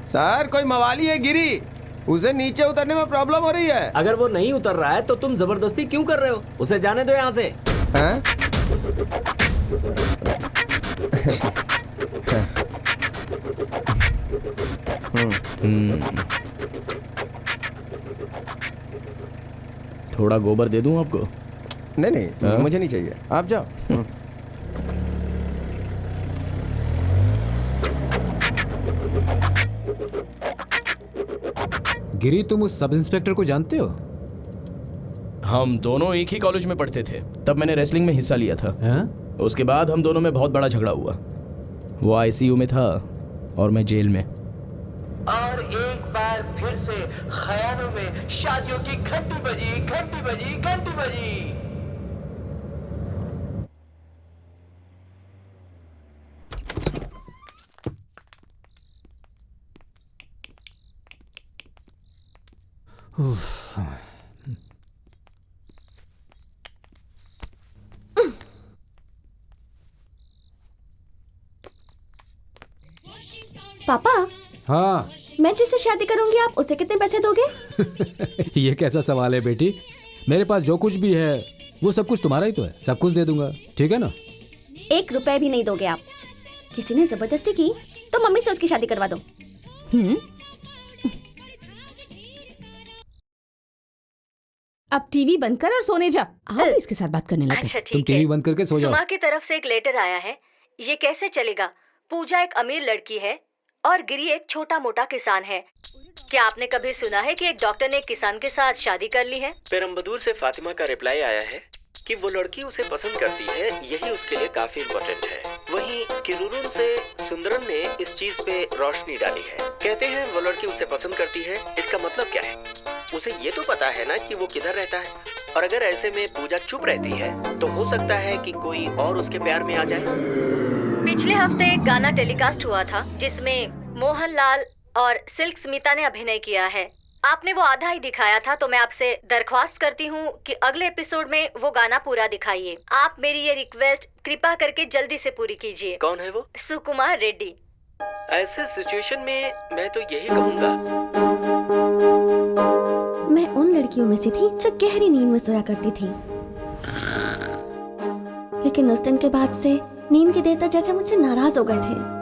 S5: सर कोई मवाली है गिरी, उसे नीचे उतरने में प्रॉब्लम हो रही है।
S10: अगर वो नहीं उतर रहा है तो तुम जबरदस्ती क्यों कर रहे हो? उसे जाने दो यहाँ से।
S5: हैं?
S2: थोड़ा गोबर दे दूं आपको?
S5: नहीं नहीं, मुझे नहीं चाहिए, आप जाओ।
S4: गिरी, तुम उस सब इंस्पेक्टर को जानते हो?
S2: हम दोनों एक ही कॉलेज में पढ़ते थे, तब मैंने रेसलिंग में हिस्सा लिया था।
S4: हैं?
S2: उसके बाद हम दोनों में बहुत बड़ा झगड़ा हुआ। वो आईसीयू में था और मैं जेल में।
S11: और एक बार फिर से ख्यालों में शादियों की घंटी बजी, घंटी बजी, घंटी बजी।
S3: पापा,
S4: हाँ।
S3: मैं जिससे शादी करूंगी आप उसे कितने पैसे दोगे?
S4: ये कैसा सवाल है बेटी? मेरे पास जो कुछ भी है वो सब कुछ तुम्हारा ही तो है, सब कुछ दे दूंगा, ठीक है ना?
S3: 1 रुपए भी नहीं दोगे आप? किसी ने जबरदस्ती की तो मम्मी से उसकी शादी करवा दो।
S1: अब टीवी बंद कर और सोने जा। आप इसके साथ बात करने लगे।
S8: अच्छा
S4: तुम
S8: ठीक है।
S4: टीवी बंद करके सो जाओ।
S8: सुमा की तरफ से एक लेटर आया है। ये कैसे चलेगा? पूजा एक अमीर लड़की है और गिरी एक छोटा मोटा किसान है। क्या आपने कभी सुना है कि एक डॉक्टर ने एक किसान के साथ शादी कर ली है?
S7: पेरम्बदूर से फातिमा का रिप्लाई आया है कि वो लड़की उसे पसंद करती है, यही उसके लिए काफी इम्पोर्टेंट है। वहीं किरुरुन से सुंदरन ने इस चीज पे रोशनी डाली है। कहते हैं वो लड़की उसे पसंद करती है, इसका मतलब क्या है? उसे ये तो पता है ना कि वो किधर रहता है, और अगर ऐसे में पूजा चुप रहती है तो हो सकता है कि कोई और उसके प्यार में आ जाए।
S8: पिछले हफ्ते एक गाना टेलीकास्ट हुआ था जिसमें मोहनलाल और सिल्क स्मिता ने अभिनय किया है। आपने वो आधा ही दिखाया था, तो मैं आपसे दरख्वास्त करती हूँ कि अगले एपिसोड में वो गाना पूरा दिखाइए। आप मेरी ये रिक्वेस्ट कृपा करके जल्दी से पूरी कीजिए।
S7: कौन है वो?
S8: सुकुमार रेड्डी।
S7: ऐसे सिचुएशन में मैं तो यही कहूँगा।
S3: मैं उन लड़कियों में से थी जो गहरी नींद में सोया करती थी, लेकिन उस दिन के बाद से नींद के देवता जैसे मुझसे नाराज हो गए थे।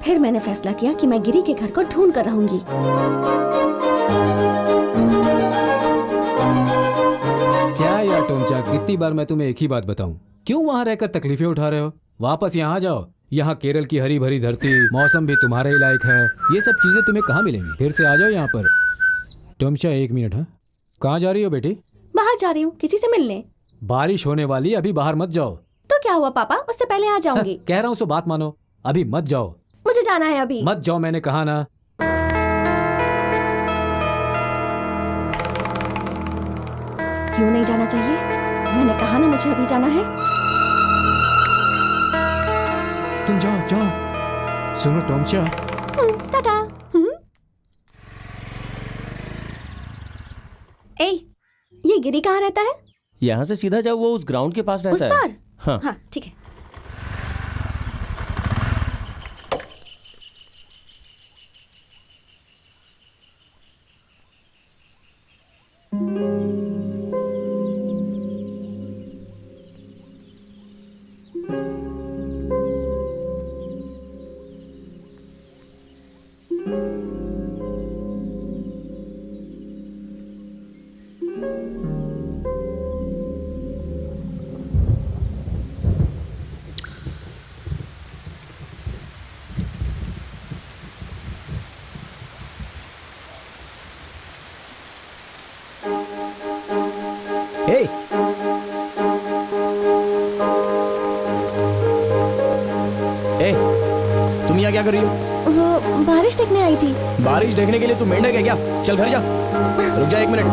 S3: फिर मैंने फैसला किया कि मैं गिरी के घर को ढूंढ कर रहूंगी।
S4: क्या यार टोमचा, कितनी बार मैं तुम्हें एक ही बात बताऊं? क्यों वहां रहकर तकलीफें उठा रहे हो? वापस यहाँ जाओ। यहाँ केरल की हरी भरी धरती, मौसम भी तुम्हारे ही लायक है। ये सब चीजें तुम्हें कहाँ मिलेंगी? फिर से आ जाओ यहाँ पर। टोमचा 1 मिनट। हाँ, कहाँ जा रही हो बेटी?
S3: बाहर जा रही हूँ किसी से मिलने।
S4: बारिश होने वाली, अभी बाहर मत जाओ।
S3: तो क्या हुआ पापा, उससे पहले आ जाऊंगी।
S4: कह रहा हूँ सो बात मानो, अभी मत जाओ।
S3: मुझे जाना है अभी।
S4: मत जाओ, मैंने कहा ना।
S3: क्यों नहीं जाना चाहिए? मैंने कहा ना मुझे अभी जाना है।
S4: तुम जाओ जाओ। सुनो टोमचा।
S3: टाटा। ए, ये गिरी कहाँ रहता है?
S12: यहाँ से सीधा जाओ, वो उस ग्राउंड के पास रहता
S3: उस
S12: है।
S3: पार?
S12: हाँ
S3: हाँ ठीक है।
S2: हे, ए, तुम यहाँ क्या कर रही हो?
S3: वो बारिश देखने आई थी।
S2: बारिश देखने के लिए तू मेंढक है क्या? चल घर जा। रुक जा 1 मिनट।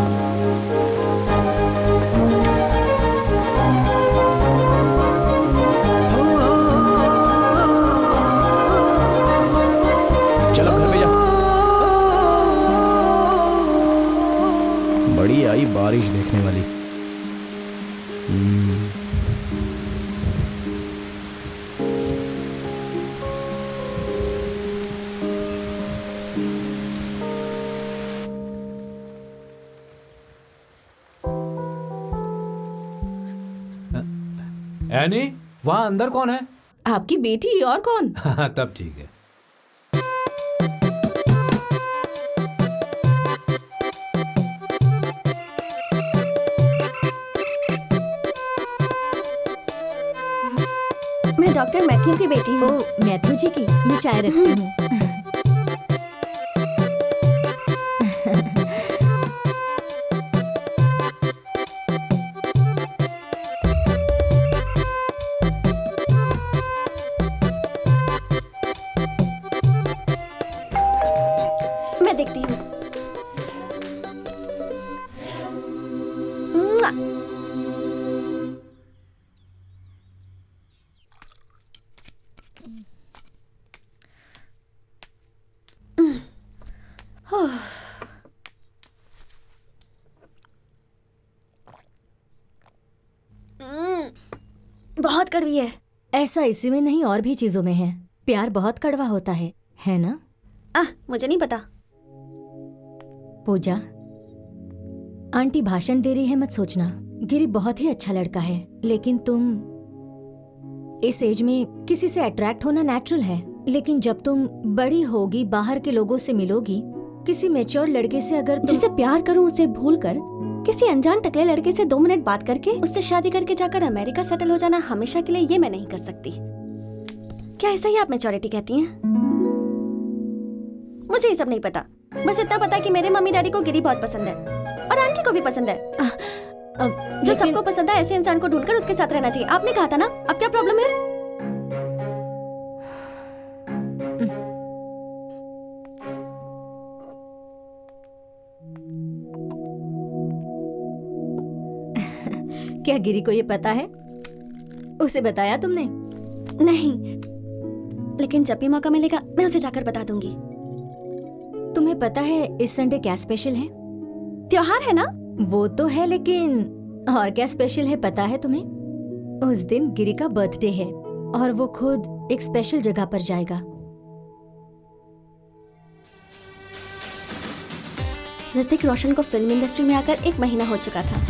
S2: चल अब घर पे जा। बड़ी आई बारिश देखने वाली।
S4: एनी, वहाँ अंदर कौन है?
S1: आपकी बेटी और कौन?
S4: हाँ, तब ठीक है।
S3: मैं डॉक्टर मैथ्यू की बेटी हूँ।
S9: मैथ्यू जी की मैं चाय रखती हूँ।
S3: मैं देखती हूँ। मुआ। बहुत कड़वी है।
S9: ऐसा इसी में नहीं और भी चीजों में है। प्यार बहुत कड़वा होता है ना?
S3: मुझे नहीं पता।
S9: पूजा, आंटी भाषण दे रही है, मत सोचना। गिरी बहुत ही अच्छा लड़का है, लेकिन तुम इस एज में किसी से अट्रैक्ट होना नेचुरल है, लेकिन जब तुम बड़ी होगी, बाहर के लोगों से मिलोगी, किसी मैच्योर लड़के से अगर
S3: जिसे प्यार करूं उसे भूल कर किसी अनजान टकले लड़के से 2 मिनट बात करके उससे शादी करके जाकर अमेरिका सेटल हो जाना हमेशा के लिए, ये मैं नहीं कर सकती। क्या ऐसा ही आप मैच्योरिटी कहती हैं? मुझे ये सब नहीं पता। बस इतना पता है कि मेरे मम्मी डैडी को गिरी बहुत पसंद है और आंटी को भी पसंद है। जो सबको पसंद है ऐसे इंसान को ढूंढकर उसके साथ रहना चाहिए। आपने कहा था ना, अब क्या प्रॉब्लम है?
S9: क्या गिरी को ये पता है? उसे बताया तुमने?
S3: नहीं, लेकिन जब भी मौका मिलेगा मैं उसे जाकर बता दूंगी।
S9: तुम्हें पता है इस संडे क्या स्पेशल है?
S3: त्योहार है ना?
S9: वो तो है, लेकिन और क्या स्पेशल है पता है तुम्हें? उस दिन गिरी का बर्थडे है और वो खुद एक स्पेशल जगह पर जाएगा।
S3: ऋतिक रोशन को फिल्म इंडस्ट्री में आकर 1 महीना हो चुका था।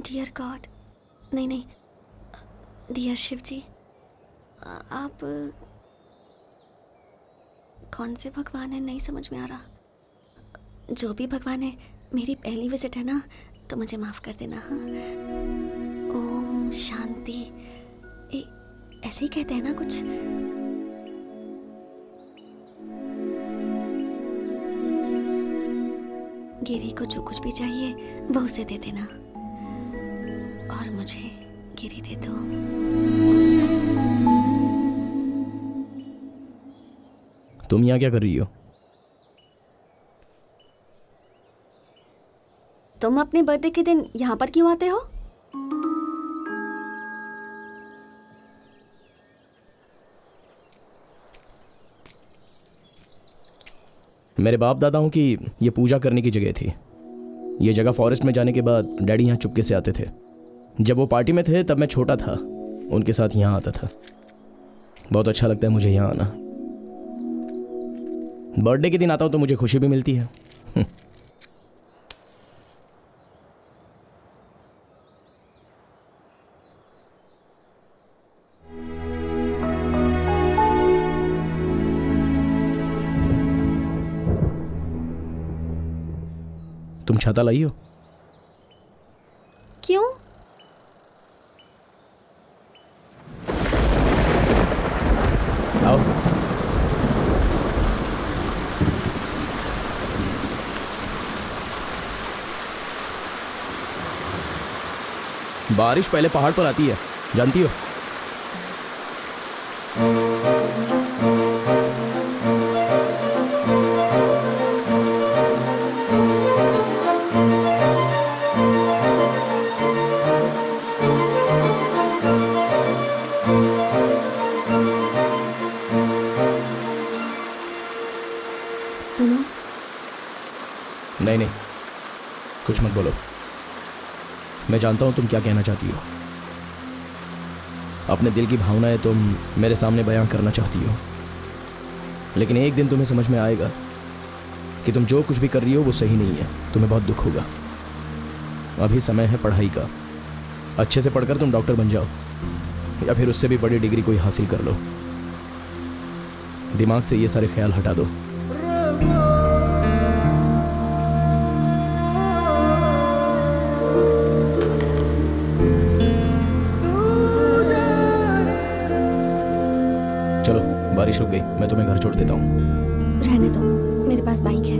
S3: डियर गॉड, नहीं, डियर शिव जी, आप कौन से भगवान है नहीं समझ में आ रहा। जो भी भगवान है, मेरी पहली विजिट है ना, तो मुझे माफ कर देना। हाँ, ओम शांति, ऐसे ही कहते हैं ना कुछ। गिरी को जो कुछ भी चाहिए वो उसे दे देना और मुझे गिरी दे दो।
S2: तुम यहाँ क्या कर रही हो?
S3: तुम अपने बर्थडे के दिन यहाँ पर क्यों आते हो?
S2: मेरे बाप दादाओं की ये पूजा करने की जगह थी। ये जगह फॉरेस्ट में जाने के बाद डैडी यहाँ चुपके से आते थे। जब वो पार्टी में थे तब मैं छोटा था, उनके साथ यहाँ आता था। बहुत अच्छा लगता है मुझे यहाँ आना। बर्थडे के दिन आता हूँ तो मुझे खुशी भी मिलती है। तुम छाता लाई हो?
S3: क्यों?
S2: आओ। बारिश पहले पहाड़ पर आती है, जानती हो? कुछ मत बोलो। मैं जानता हूं तुम क्या कहना चाहती हो। अपने दिल की भावनाएं तुम मेरे सामने बयां करना चाहती हो, लेकिन एक दिन तुम्हें समझ में आएगा कि तुम जो कुछ भी कर रही हो वो सही नहीं है। तुम्हें बहुत दुख होगा। अभी समय है पढ़ाई का। अच्छे से पढ़कर तुम डॉक्टर बन जाओ, या फिर उससे भी बड़ी डिग्री कोई हासिल कर लो। दिमाग से ये सारे ख्याल हटा दो। चलो, बारिश रुक गई, मैं तुम्हें घर छोड़ देता हूँ।
S3: रहने दो, मेरे पास बाइक है।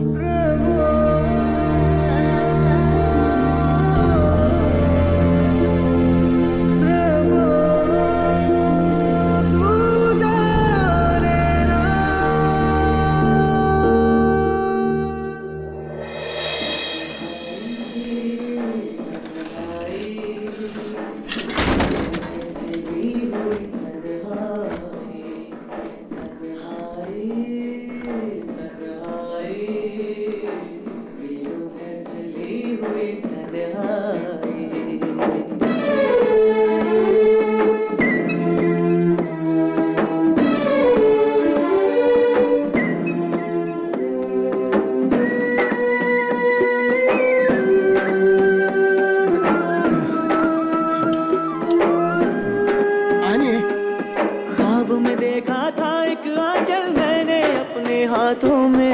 S11: हाथों में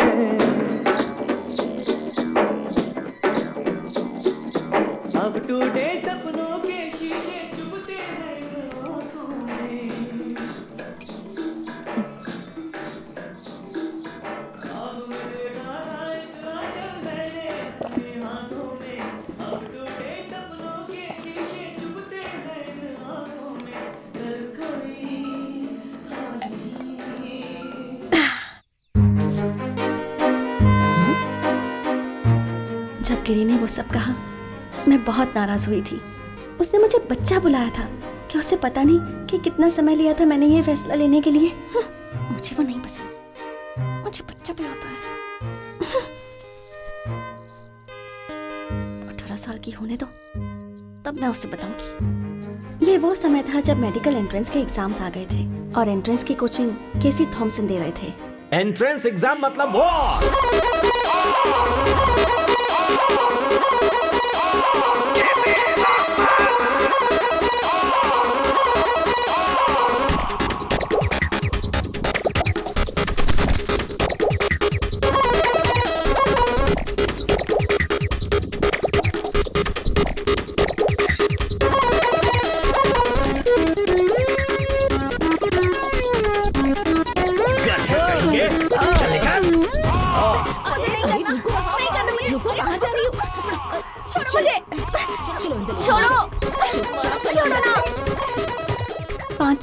S11: अब टूटे सपनों के शीशे चुभते हैं आँखों में। अब मेरे गाना एक आंचल मैंने अपने हाथों में, अब टूटे सपनों के शीशे चुभते हैं आँखों में। कर कोई
S3: जब गिरी ने वो सब कहा, मैं बहुत नाराज हुई थी। उसने मुझे बच्चा बुलाया था। क्या उसे पता नहीं कि कितना समय लिया था मैंने ये फैसला लेने के लिए? मुझे वो नहीं पसंद। मुझे बच्चा बुलाता है। 18 साल की होने दो, तब मैं उसे बताऊंगी। ये वो समय था जब मेडिकल एंट्रेंस के एग्जाम्स आ गए थे और एंट्रेंस की कोचिंग केसी थॉमसन दे रहे थे।
S10: एंट्रेंस एग्जाम मतलब वो।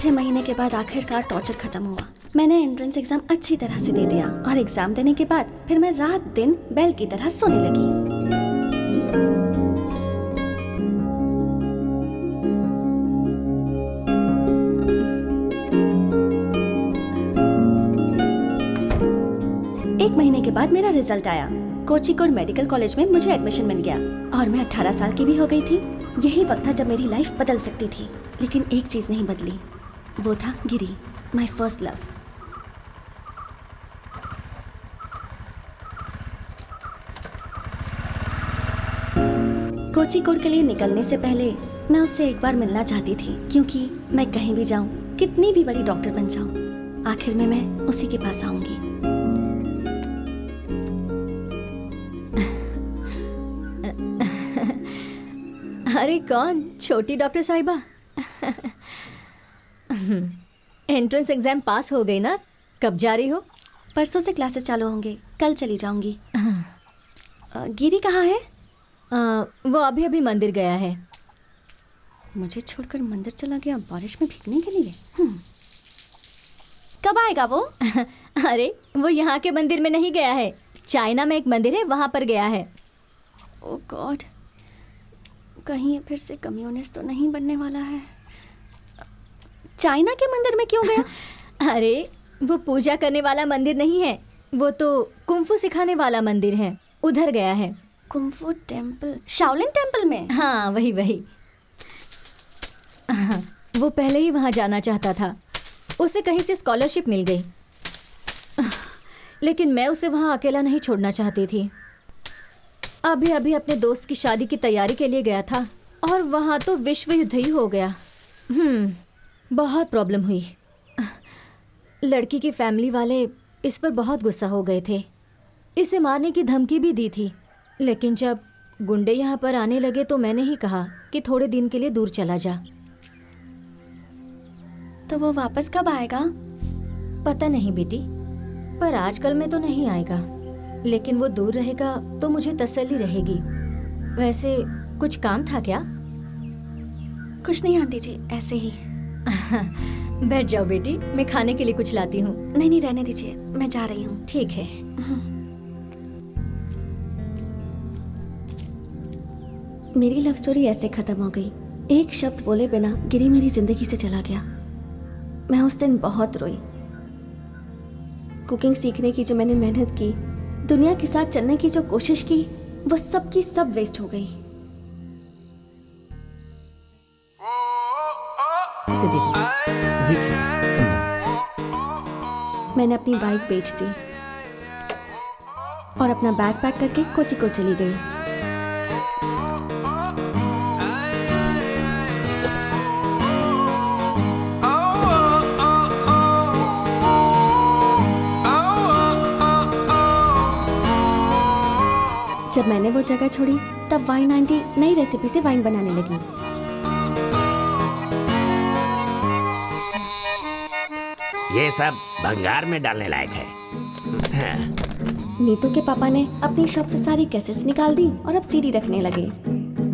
S3: महीने के बाद आखिरकार टॉर्चर खत्म हुआ। मैंने एंट्रेंस एग्जाम अच्छी तरह से दे दिया और एग्जाम देने के बाद फिर मैं रात दिन बैल की तरह सोने लगी। एक महीने के बाद मेरा रिजल्ट आया। कोझिकोड मेडिकल कॉलेज में मुझे एडमिशन मिल गया और मैं 18 साल की भी हो गई थी। यही वक्त था जब मेरी लाइफ बदल सकती थी, लेकिन एक चीज नहीं बदली। वो था गिरी, माय फर्स्ट लव। कोझिकोड के लिए निकलने से पहले मैं उससे एक बार मिलना चाहती थी, क्योंकि मैं कहीं भी जाऊं, कितनी भी बड़ी डॉक्टर बन जाऊं, आखिर में मैं उसी के पास आऊंगी।
S9: अरे कौन? छोटी डॉक्टर साहिबा। एंट्रेंस एग्जाम पास हो गई ना? कब जा रही हो?
S3: परसों से क्लासेस चालू होंगे, कल चली जाऊंगी। गिरी कहाँ है?
S9: वो अभी अभी मंदिर गया है।
S3: मुझे छोड़कर मंदिर चला गया बारिश में भीगने के लिए। कब आएगा वो?
S9: अरे वो यहाँ के मंदिर में नहीं गया है, चाइना में एक मंदिर है वहाँ पर गया है।
S3: ओह गॉड, कहीं ये फिर से कम्युनिस्ट तो नहीं बनने वाला है। चाइना के मंदिर में क्यों गया?
S9: अरे वो पूजा करने वाला मंदिर नहीं है, वो तो कुंफू सिखाने वाला मंदिर है, उधर गया है।
S3: कुंफू टेम्पल, शाओलिन टेम्पल में?
S9: हाँ वही वही। हाँ, वो पहले ही वहाँ जाना चाहता था। उसे कहीं से स्कॉलरशिप मिल गई, लेकिन मैं उसे वहाँ अकेला नहीं छोड़ना चाहती थी। अभी अभी अपने दोस्त की शादी की तैयारी के लिए गया था और वहाँ तो विश्व युद्ध ही हो गया। बहुत प्रॉब्लम हुई। लड़की की फैमिली वाले इस पर बहुत गुस्सा हो गए थे, इसे मारने की धमकी भी दी थी। लेकिन जब गुंडे यहाँ पर आने लगे तो मैंने ही कहा कि थोड़े दिन के लिए दूर चला जा।
S3: तो वो वापस कब आएगा?
S9: पता नहीं बेटी, पर आजकल में तो नहीं आएगा, लेकिन वो दूर रहेगा तो मुझे तसल्ली रहेगी। वैसे कुछ काम था क्या?
S3: कुछ नहीं आंटी जी, ऐसे ही।
S9: बैठ जाओ बेटी, मैं खाने के लिए कुछ लाती हूँ।
S3: नहीं नहीं, रहने दीजिए, मैं जा रही हूँ।
S9: ठीक है।
S3: मेरी लव स्टोरी ऐसे खत्म हो गई। एक शब्द बोले बिना गिरी मेरी जिंदगी से चला गया। मैं उस दिन बहुत रोई। कुकिंग सीखने की जो मैंने मेहनत की, दुनिया के साथ चलने की जो कोशिश की, वो सब की सब वेस्ट हो गई।
S9: इसे दे दो।
S2: जी ठीक है।
S3: मैंने अपनी बाइक बेच दी और अपना बैग पैक करके कोची को चली गई। जब मैंने वो जगह छोड़ी तब वाइन आंटी नई रेसिपी से वाइन बनाने लगी।
S13: ये सब भंगार में डालने लायक है।
S3: नीतू के पापा ने अपनी शॉप से सारी कैसेट्स निकाल दी और अब सीडी रखने लगे।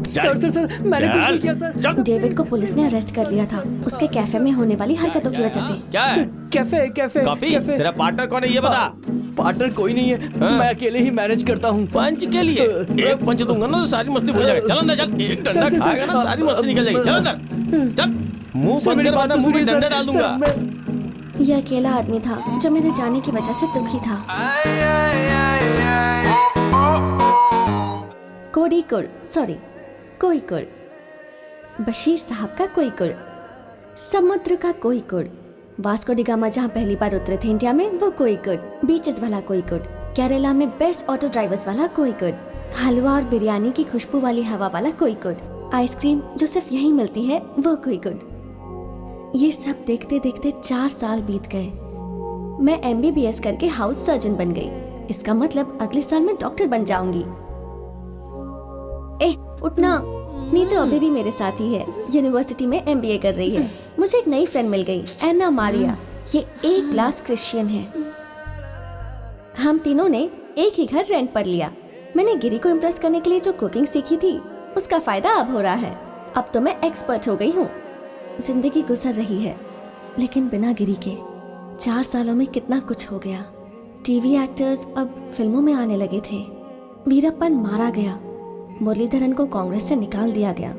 S2: सर मैंने कुछ नहीं किया सर।
S3: डेविड को पुलिस ने अरेस्ट कर लिया था उसके कैफे में होने वाली हरकतों की वजह से।
S13: क्या है?
S2: Cafe
S13: coffee? तेरा पार्टनर कौन है ये बता।
S2: पार्टनर कोई नहीं है, मैं अकेले ही मैनेज करता हूँ।
S13: पंच के लिए एक पंच दूंगा ना तो सारी मस्ती भूल जाएगा। चल अंदर चल, एक डंडा खाएगा ना सारी मस्ती निकल जाएगी। चल अंदर चल, मुंह बंद कर वरना मुंह में डंडा डाल दूंगा।
S3: यह अकेला आदमी था जो मेरे जाने की वजह से दुखी था। कोई कुड़, बशीर साहब का कोई कुड़, समुद्र का कोई कुड़, वास्को डी गामा जहाँ पहली बार उतरे थे इंडिया में वो कोई कुड़, बीचेस वाला कोई कुड़, केरला में बेस्ट ऑटो ड्राइवर्स वाला कोई कुड़, हलवा और बिरयानी की खुशबू वाली हवा वाला कोई कुड़, आइसक्रीम जो सिर्फ यहीं मिलती है वो कोई कुड़। ये सब देखते देखते 4 साल बीत गए। मैं MBBS करके हाउस सर्जन बन गई। इसका मतलब अगले साल मैं डॉक्टर बन जाऊंगी। उठना, नीतू अभी भी मेरे साथ ही है, यूनिवर्सिटी में MBA कर रही है। मुझे एक नई फ्रेंड मिल गई, एना मारिया। ये A क्लास क्रिश्चियन है। हम तीनों ने एक ही घर रेंट पर लिया। मैंने गिरी को इम्प्रेस करने के लिए जो कुकिंग सीखी थी उसका फायदा अब हो रहा है। अब तो मैं एक्सपर्ट हो गई हूँ। जिंदगी गुजर रही है, लेकिन बिना गिरी के 4 सालों में कितना कुछ हो गया। टीवी एक्टर्स अब फिल्मों में आने लगे थे। वीरप्पन मारा गया, मुरलीधरन को कांग्रेस से निकाल दिया गया,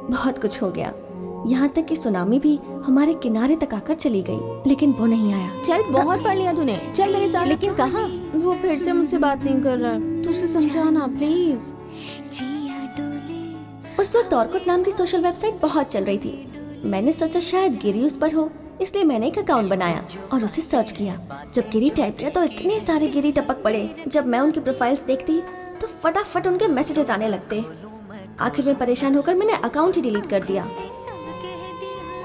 S3: बहुत कुछ हो गया। यहाँ तक कि सुनामी भी हमारे किनारे तक आकर चली गई, लेकिन वो नहीं आया।
S1: चल, बहुत पढ़ लिया तूने, चल मेरे साथ।
S9: लेकिन कहाँ?
S1: वो फिर से मुझसे बात नहीं कर रहा है, तू उसे समझाना प्लीज।
S3: उस वक्त ऑर्कुट नाम की सोशल वेबसाइट बहुत चल रही थी। मैंने सोचा शायद गिरी उस पर हो, इसलिए मैंने एक अकाउंट बनाया और उसे सर्च किया। जब गिरी टाइप किया तो इतने सारे गिरी टपक पड़े। जब मैं उनकी प्रोफाइल्स देखती तो फटाफट उनके मैसेजेस आने लगते। आखिर में परेशान होकर मैंने अकाउंट ही डिलीट कर दिया।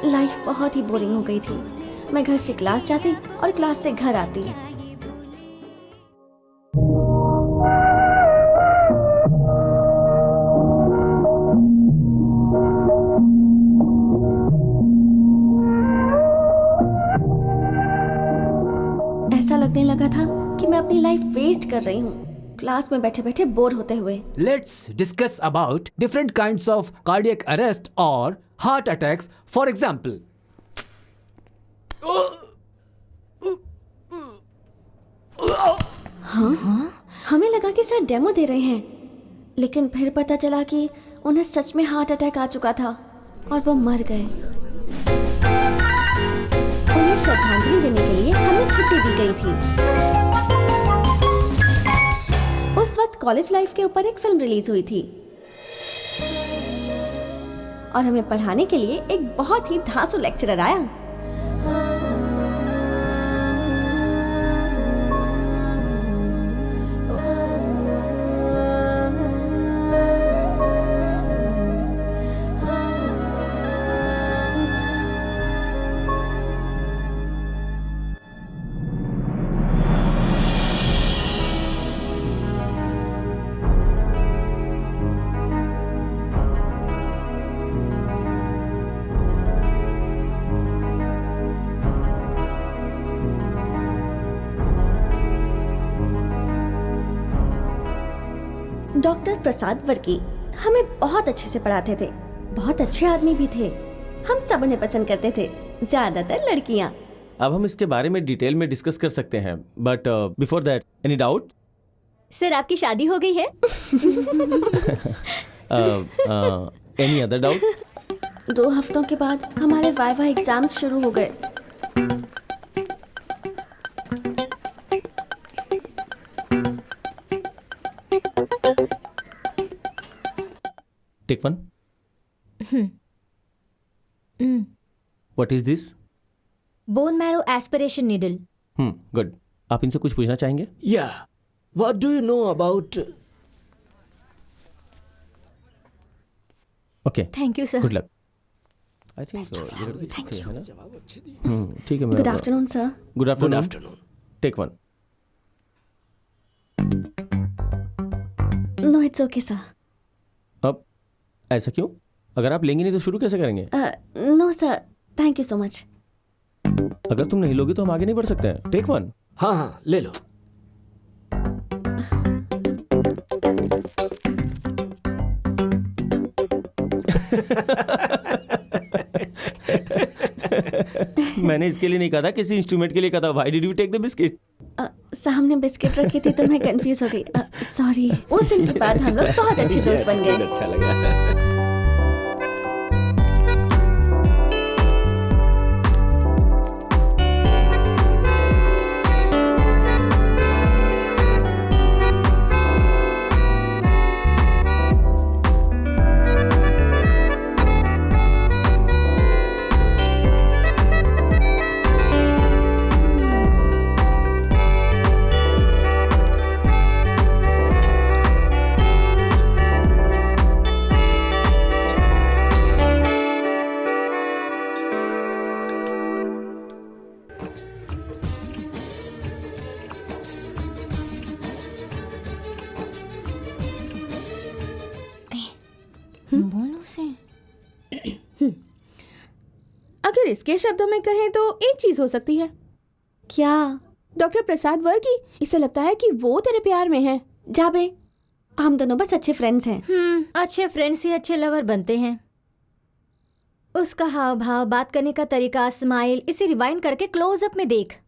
S3: लाइफ बहुत ही बोरिंग हो गई थी। मैं घर से क्लास जाती और क्लास से घर आती। ऐसा लगने लगा था कि मैं अपनी लाइफ वेस्ट कर रही हूँ, क्लास में बैठे बैठे बोर होते हुए।
S4: Let's discuss about different kinds of cardiac arrest or heart attacks. For example,
S3: हाँ? हमें लगा कि सर डेमो दे रहे हैं, लेकिन फिर पता चला कि उन्हें सच में हार्ट अटैक आ चुका था और वो मर गए। उन्हें श्रद्धांजलि देने के लिए हमें छुट्टी दी गई थी। उस उस वक्त कॉलेज लाइफ के ऊपर एक फिल्म रिलीज हुई थी और हमें पढ़ाने के लिए एक बहुत ही धांसू लेक्चरर आया। डॉक्टर प्रसाद वर्की हमें बहुत अच्छे से पढ़ाते थे, बहुत अच्छे आदमी भी थे। हम सब उन्हें पसंद करते थे, ज्यादातर लड़कियां।
S13: अब हम इसके बारे में डिटेल में डिस्कस कर सकते हैं, but before that any doubt?
S9: Sir आपकी शादी हो गई है?
S13: Any other doubt?
S3: 2 हफ्तों के बाद हमारे वाइवा एग्जाम्स शुरू हो गए।
S13: Take 1। What is this?
S9: Bone marrow aspiration needle.
S13: Good. आप इनसे कुछ पूछना चाहेंगे?
S10: या what do you know about?
S13: Okay,
S9: thank you sir.
S13: Good luck. I think ठीक है।
S3: Good afternoon sir.
S13: Good afternoon.
S10: Afternoon.
S13: Take 1।
S3: No it's okay sir.
S13: अब ऐसा क्यों? अगर आप लेंगे नहीं तो शुरू कैसे करेंगे?
S3: No sir, thank you so much.
S13: अगर तुम नहीं लोगे तो हम आगे नहीं बढ़ सकते हैं। टेक 1।
S10: हाँ हाँ ले लो।
S13: मैंने इसके लिए नहीं कहा था, किसी इंस्ट्रूमेंट के लिए कहा था। Why did you take the biscuit?
S3: सामने बिस्किट रखी थी तो मैं कंफ्यूज हो गई। सॉरी। उस दिन के बाद हम लोग बहुत अच्छे दोस्त बन गए।
S13: अच्छा लगा।
S1: अगर इसके शब्दों में कहें तो एक चीज हो सकती है।
S3: क्या?
S1: डॉक्टर प्रसाद वर्की, इसे लगता है कि वो तेरे प्यार में है।
S3: जाबे, हम दोनों बस अच्छे फ्रेंड्स हैं।
S9: अच्छे फ्रेंड्स ही अच्छे लवर बनते हैं। उसका हाव भाव, बात करने का तरीका, स्माइल, इसे रिवाइंड करके क्लोज अप में देख।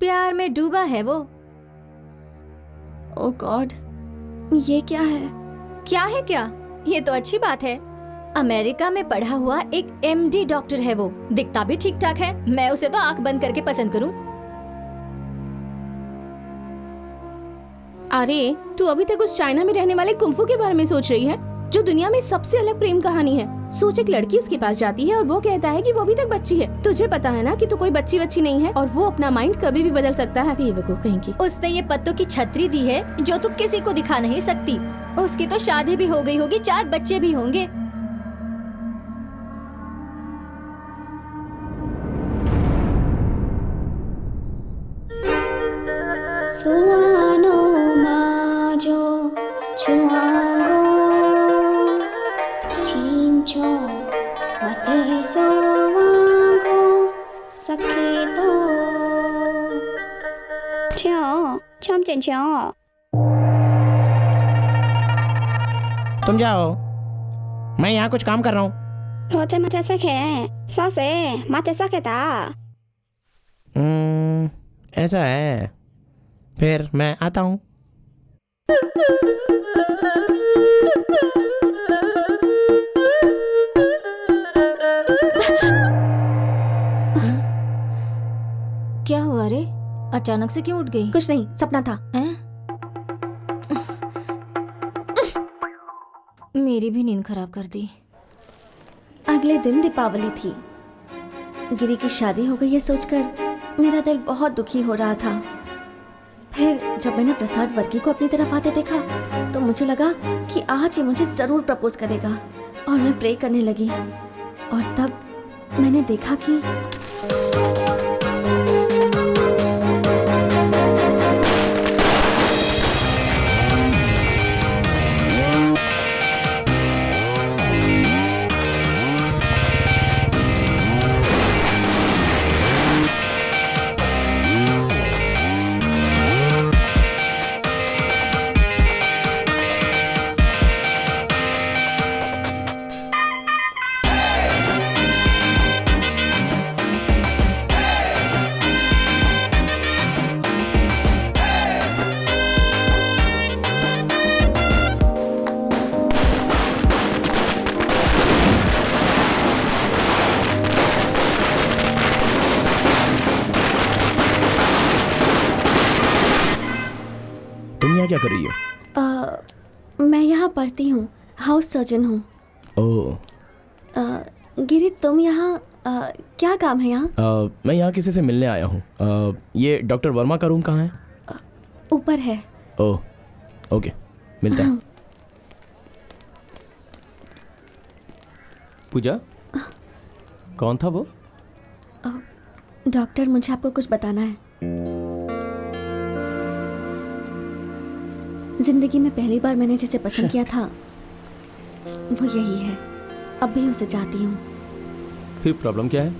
S9: प्यार में डूबा है वो।
S3: ओह गॉड, ये क्या है?
S9: क्या है क्या? ये तो अच्छी बात है। अमेरिका में पढ़ा हुआ एक MD डॉक्टर है वो। दिखता भी ठीक ठाक है। मैं उसे तो आंख बंद करके पसंद करूं।
S1: अरे तू अभी तक उस चाइना में रहने वाले कुंफू के बारे में सोच रही है, जो दुनिया में सबसे अलग प्रेम कहानी है। सोच, एक लड़की उसके पास जाती है और वो कहता है कि वो अभी तक बच्ची है। तुझे पता है ना कि तू कोई बच्ची नहीं है और वो अपना माइंड कभी भी बदल सकता है। बेवकूफ कहीं की।
S9: उसने ये पत्तों की छतरी दी है जो तू किसी को दिखा नहीं सकती। उसकी तो शादी भी हो गई होगी, 4 बच्चे भी होंगे।
S2: तुम जाओ, मैं यहाँ कुछ काम कर रहा हूँ। ऐसा है, फिर मैं आता हूँ।
S9: अचानक से क्यों उठ गई?
S3: कुछ नहीं, सपना था।
S9: मेरी भी नींद खराब कर दी।
S3: अगले दिन दीपावली थी। गिरी की शादी हो गई है सोचकर मेरा दिल बहुत दुखी हो रहा था। फिर जब मैंने प्रसाद वर्की को अपनी तरफ आते देखा तो मुझे लगा कि आज ये मुझे जरूर प्रपोज करेगा और मैं प्रे करने लगी। और तब मैंने देखा कि
S2: तुम यहाँ क्या कर रही हो?
S3: मैं यहाँ पढ़ती हूँ, हाउस सर्जन हूँ।
S2: ओह,
S3: गिरी तुम यहाँ क्या काम है यहाँ?
S2: मैं यहाँ किसी से मिलने आया हूँ। ये डॉक्टर वर्मा का रूम कहाँ है?
S3: ऊपर है।
S2: ओह, ओके, मिलता है।
S13: पूजा, कौन था वो?
S3: डॉक्टर, मुझे आपको कुछ बताना है। जिंदगी में पहली बार मैंने जिसे पसंद किया था वो यही है। अब भी उसे चाहती हूँ।
S13: फिर प्रॉब्लम क्या है?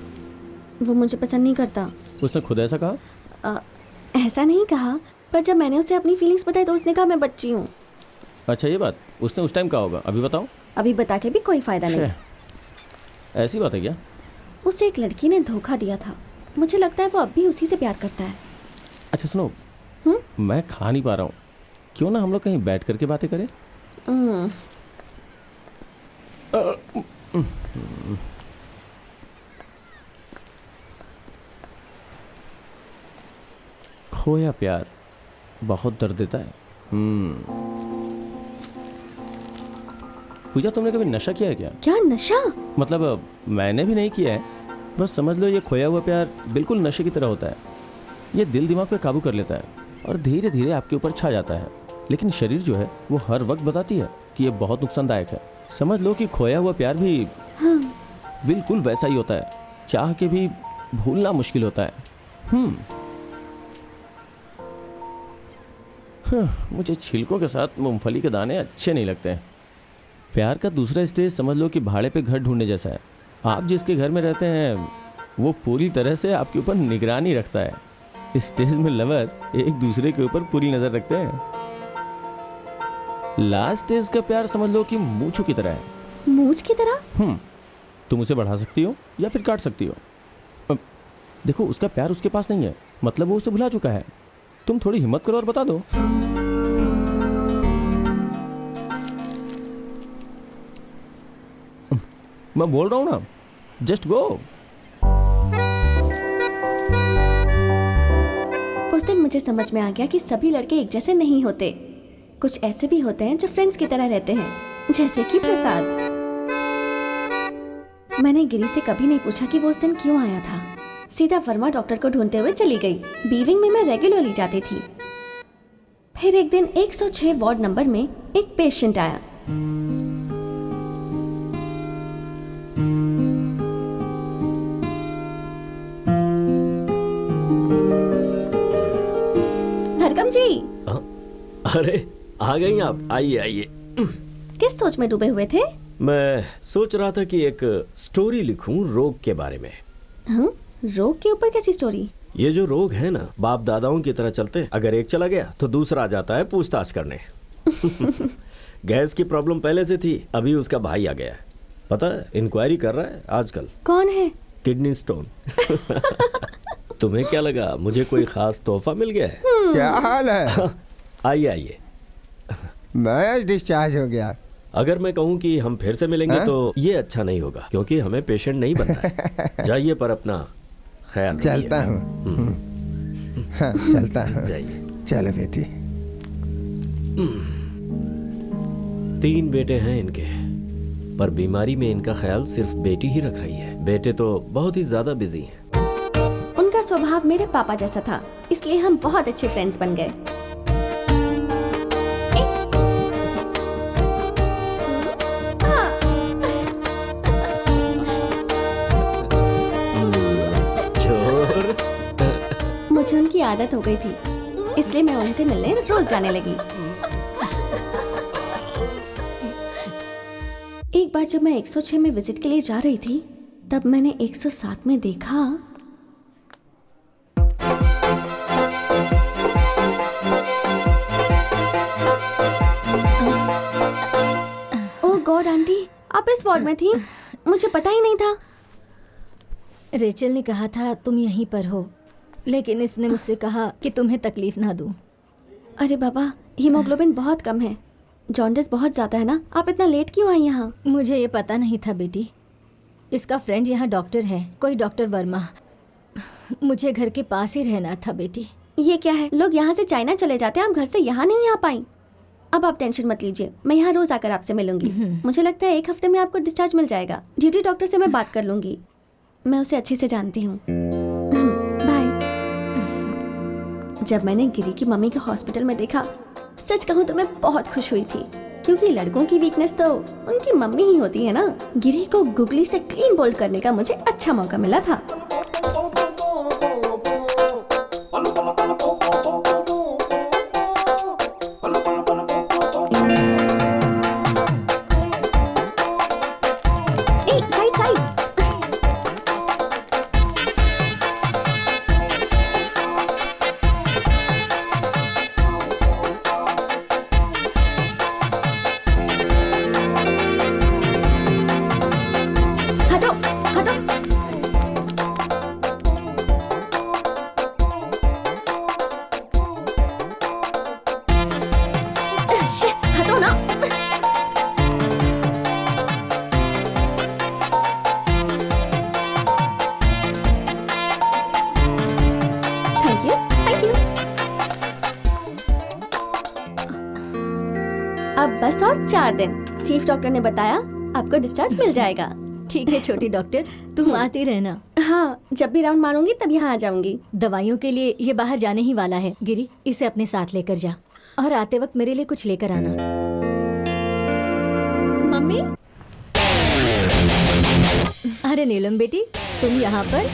S3: वो मुझे पसंद नहीं करता।
S13: उसने खुद ऐसा कहा?
S3: ऐसा नहीं कहा, पर जब मैंने उसे अपनी फीलिंग्स बताई तो उसने कहा मैं बच्ची हूँ।
S13: अच्छा, ये बात उसने उस टाइम कहा होगा, अभी बताओ।
S3: अभी बता के भी कोई फायदा नहीं।
S13: ऐसी बात है क्या?
S3: उसे एक लड़की ने धोखा दिया था। मुझे लगता है वो अब भी उसी से प्यार करता है।
S13: अच्छा सुनो, मैं खा नहीं पा रहा हूँ, क्यों ना हम लोग कहीं बैठ करके बातें करें? खोया प्यार बहुत दर्द देता है। पूजा, तुमने कभी नशा किया है क्या?
S3: क्या नशा?
S13: मतलब मैंने भी नहीं किया है, बस समझ लो ये खोया हुआ प्यार बिल्कुल नशे की तरह होता है। ये दिल दिमाग पे काबू कर लेता है और धीरे धीरे आपके ऊपर छा जाता है। लेकिन शरीर जो है वो हर वक्त बताती है कि ये बहुत नुकसानदायक है। समझ लो कि खोया हुआ प्यार भी बिल्कुल वैसा ही होता है, चाह के भी भूलना मुश्किल होता है। मुझे छिलकों के साथ मूंगफली के दाने अच्छे नहीं लगते हैं। प्यार का दूसरा स्टेज समझ लो कि भाड़े पे घर ढूंढने जैसा है। आप जिसके घर में रहते हैं वो पूरी तरह से आपके ऊपर निगरानी रखता है। इस स्टेज में लवर एक दूसरे के ऊपर पूरी नजर रखते हैं। लास्ट स्टेज का प्यार समझ लो कि मूंछों की तरह है।
S3: मूंछ की तरह?
S13: तुम उसे बढ़ा सकती हो या फिर काट सकती हो। देखो, उसका प्यार उसके पास नहीं है, मतलब वो उसे भुला चुका है। तुम थोड़ी हिम्मत करो और बता दो। मैं बोल रहा हूं ना, जस्ट गो।
S3: उस दिन मुझे समझ में आ गया कि सभी लड़के एक जैसे नहीं होते। कुछ ऐसे भी होते हैं जो फ्रेंड्स की तरह रहते हैं, जैसे कि प्रसाद। मैंने गिरी से कभी नहीं पूछा कि वो उस दिन क्यों आया था। सीधा वर्मा डॉक्टर को ढूंढते हुए चली गई। बीविंग में मैं रेगुलरली जाती थी। फिर एक दिन 106 वार्ड नंबर में एक पेशेंट आया। धरकम जी।
S14: अरे आ गई आप, आइए आइए।
S3: किस सोच में डूबे हुए थे?
S14: मैं सोच रहा था कि एक स्टोरी लिखूं रोग के बारे में।
S3: रोग के ऊपर कैसी स्टोरी?
S14: ये जो रोग है ना, बाप दादाओं की तरह चलते हैं। अगर एक चला गया तो दूसरा आ जाता है पूछताछ करने। गैस की प्रॉब्लम पहले से थी, अभी उसका भाई आ गया है। पता है, इंक्वायरी कर रहा है आजकल।
S3: कौन है?
S14: Kidney stone. तुम्हें क्या लगा मुझे कोई खास तोहफा मिल गया है?
S5: क्या हाल है?
S14: आइए आइए।
S5: मैं डिस्चार्ज हो गया।
S14: अगर मैं कहूँ कि हम फिर से मिलेंगे तो ये अच्छा नहीं होगा, क्योंकि हमें पेशेंट नहीं बनना है। जाइए पर अपना ख्याल रखिए।
S5: चलता हूँ। हाँ चलता हूँ।
S14: जाइए।
S5: चलो बेटी।
S14: 3 बेटे हैं इनके, पर बीमारी में इनका ख्याल सिर्फ बेटी ही रख रही है। बेटे तो बहुत ही ज्यादा बिजी हैं।
S3: उनका स्वभाव मेरे पापा जैसा था, इसलिए हम बहुत अच्छे फ्रेंड्स बन गए। मुझे उनकी आदत हो गई थी, इसलिए मैं उनसे मिलने रोज जाने लगी। एक बार जब मैं 106 में विजिट के लिए जा रही थी, तब मैंने 107 में देखा ओह गॉड आंटी, आप इस वार्ड में थी, मुझे पता ही नहीं था।
S9: रेचल ने कहा था तुम यहीं पर हो, लेकिन इसने मुझसे कहा कि तुम्हें तकलीफ ना दूं।
S3: अरे बाबा, हीमोग्लोबिन बहुत कम है, जॉन्डिस बहुत ज्यादा है ना। आप इतना लेट क्यों आई यहाँ?
S9: मुझे ये पता नहीं था बेटी। इसका फ्रेंड यहाँ डॉक्टर है, कोई डॉक्टर वर्मा। मुझे घर के पास ही रहना था बेटी।
S3: ये क्या है, लोग यहाँ से चाइना चले जाते हैं, आप घर से यहाँ नहीं आ पाई। अब आप टेंशन मत लीजिए, मैं यहाँ रोज आकर आपसे मिलूंगी। मुझे लगता है 1 हफ्ते में आपको डिस्चार्ज मिल जाएगा। ड्यूटी डॉक्टर से मैं बात कर लूंगी, मैं उसे अच्छे से जानती हूँ। बाय। जब मैंने गिरी की मम्मी को हॉस्पिटल में देखा, सच कहूँ तो मैं बहुत खुश हुई थी, क्योंकि लड़कों की वीकनेस तो उनकी मम्मी ही होती है ना। गिरी को गुगली से क्लीन बोल्ड करने का मुझे अच्छा मौका मिला था। Side side. हटो हटो। शिट, हटो ना। Thank you thank you. अब बस और 4 दिन। चीफ डॉक्टर ने बताया आपको डिस्चार्ज मिल जाएगा।
S9: ठीक है छोटी डॉक्टर, तुम आती रहना।
S3: हाँ, जब भी राउंड मारूंगी तब यहाँ आ जाऊंगी।
S9: दवाइयों के लिए ये बाहर जाने ही वाला है। गिरी, इसे अपने साथ लेकर जा, और आते वक्त मेरे लिए कुछ लेकर आना।
S3: मम्मी।
S9: अरे नीलम बेटी, तुम यहाँ पर?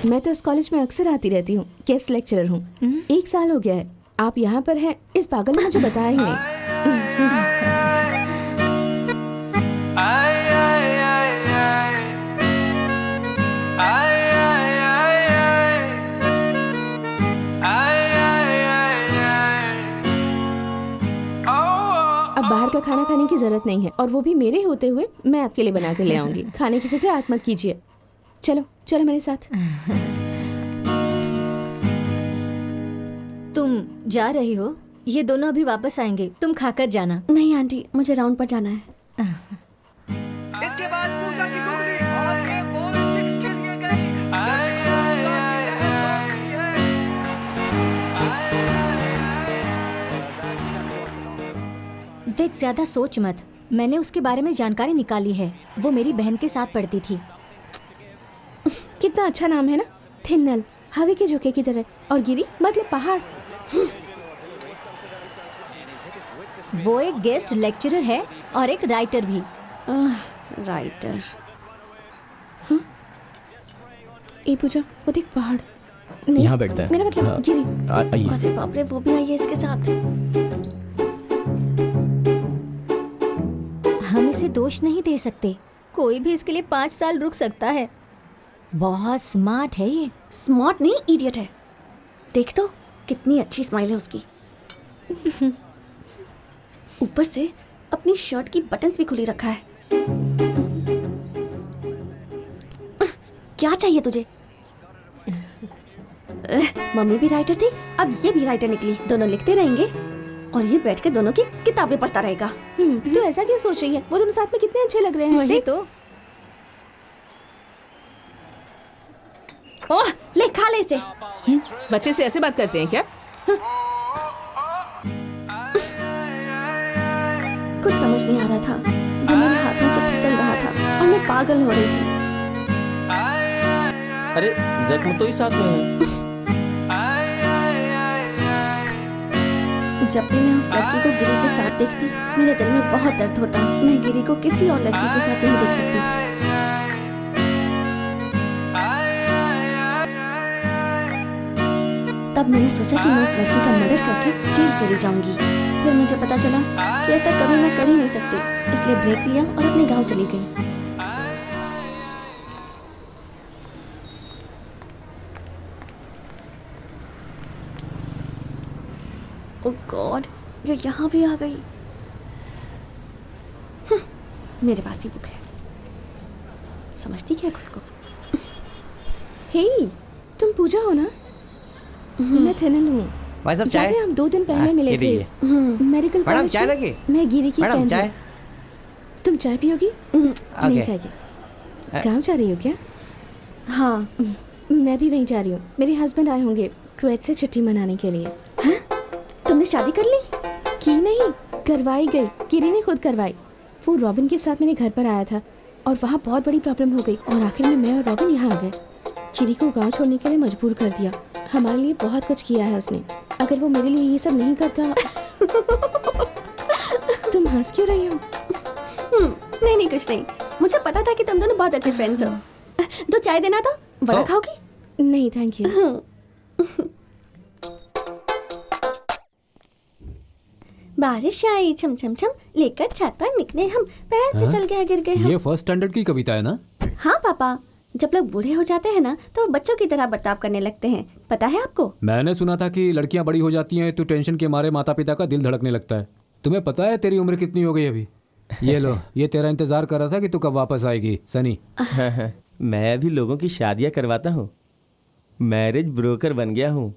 S1: मैं तो इस कॉलेज में अक्सर आती रहती हूँ, गेस्ट लेक्चरर हूँ। 1 साल हो गया है। आप यहाँ पर हैं, इस पागल ने मुझे बताया ही नहीं। अब बाहर का खाना खाने की जरूरत नहीं है, और वो भी मेरे होते हुए मैं आपके लिए बना के ले आऊंगी। खाने की फिक्र आप मत कीजिए। चलो चलो मेरे साथ।
S9: तुम जा रही हो? ये दोनों अभी वापस आएंगे, तुम खाकर जाना।
S3: नहीं आंटी, मुझे राउंड पर जाना है।
S11: इसके बाद पूजा की गुगली और ये बॉल 6 के लिए गई।
S9: देख, ज्यादा सोच मत। मैंने उसके बारे में जानकारी निकाली है। वो मेरी बहन के साथ पढ़ती थी।
S1: कितना अच्छा नाम है ना, थिन्नल, हवा के झोंके की तरह, और गिरी मतलब पहाड़।
S9: वो एक गेस्ट लेक्चरर है और एक राइटर भी।
S3: राइटर।
S1: ए पूजा, वो देख पहाड़।
S2: यहाँ बैठते हैं।
S1: मेरा मतलब
S2: हाँ,
S1: गिरी।
S2: आइए।
S3: अरे बाप रे, वो भी आई है इसके साथ।
S9: हम इसे दोष नहीं दे सकते, कोई भी इसके लिए 5 साल रुक सकता है। बहुत स्मार्ट है ये।
S3: स्मार्ट नहीं, इडियट है। देख तो कितनी अच्छी स्माइल है उसकी। ऊपर से अपनी शर्ट की बटन्स भी खुली रखा है। क्या चाहिए तुझे? मम्मी भी राइटर थी, अब ये भी राइटर निकली। दोनों लिखते रहेंगे और ये बैठ के दोनों की किताबें पढ़ता रहेगा।
S1: तू ऐसा क्यों सोच रही है? वो दोनों साथ में कितने अच्छे लग रहे हैं।
S9: वही तो।
S3: ओह, ले खा। उठा ले इसे।
S1: बच्चे से ऐसे बात करते हैं क्या?
S3: कुछ समझ नहीं आ रहा था, वो मेरे हाथों से फिसल रहा था और मैं पागल हो रही थी।
S13: अरे जख्म तो ही साथ में है।
S3: जब भी मैं उस लड़की को गिरी के साथ देखती, मेरे दिल में बहुत दर्द होता। मैं गिरी को किसी और लड़की के साथ नहीं देख सकती थी। तब मैंने सोचा कि मैं उस लड़की का मर्डर करके जेल चली जाऊंगी। फिर मुझे पता चला कि ऐसा कभी मैं कर ही नहीं सकती, इसलिए ब्रेक लिया और अपने गांव चली गई। ओह गॉड, ये यहाँ भी आ गई। मेरे पास भी बुक है। समझती क्या खुद को?
S1: हे, तुम पूजा हो ना? मैं थिनल हूँ।
S10: भाई साहब चाय?
S1: हम 2 दिन पहले मिले थे मेडिकल
S10: मैडम
S1: कॉलेज
S10: चाय
S1: में।
S10: लगी?
S1: मैं गिरी की
S10: मैडम
S1: फ्रेंड
S10: चाय?
S1: हूँ। तुम चाय पियोगी? नहीं चाहिए। गाँव जा रही हो क्या?
S3: हाँ,
S1: मैं भी वहीं जा रही हूँ। मेरे हस्बैंड आए होंगे कुवैत से छुट्टी मनाने के लिए।
S3: तुमने शादी कर ली?
S1: की नहीं, करवाई गई। गिरी ने खुद करवाई। वो रॉबिन के साथ मेरे घर पर आया था और वहाँ बहुत बड़ी प्रॉब्लम हो गई और आखिर में मैं और रॉबिन यहाँ आ गए। गिरी को गांव छोड़ने के लिए मजबूर कर दिया। हमारे लिए बहुत कुछ किया है उसने। अगर वो मेरे लिए ये सब नहीं करता। तुम हंस क्यों रही हो?
S3: नहीं कुछ नहीं। मुझे पता था कि तुम दोनों बहुत अच्छे फ्रेंड्स हो। 2 चाय देना तो बड़ा खाओगी?
S1: नहीं थैंक यू।
S3: बारिश आई छम छम छम, लेकर छाता निकले हम, पैर फिसल गया गिर गए हम।
S4: ये फर्स्ट स्टैंडर्ड की कविता है ना?
S3: हाँ पापा, जब लोग बूढ़े हो जाते हैं ना तो बच्चों की तरह बर्ताव करने लगते हैं। पता है आपको?
S4: मैंने सुना था कि लड़कियां बड़ी हो जाती हैं तो टेंशन के मारे माता पिता का दिल धड़कने लगता है। तुम्हें पता है तेरी उम्र कितनी हो गई अभी? ये लो, ये तेरा इंतजार कर रहा था कि तू कब वापस आएगी सनी।
S13: मैं अभी लोगों की शादियां करवाता हूँ, मैरिज ब्रोकर बन गया हूँ।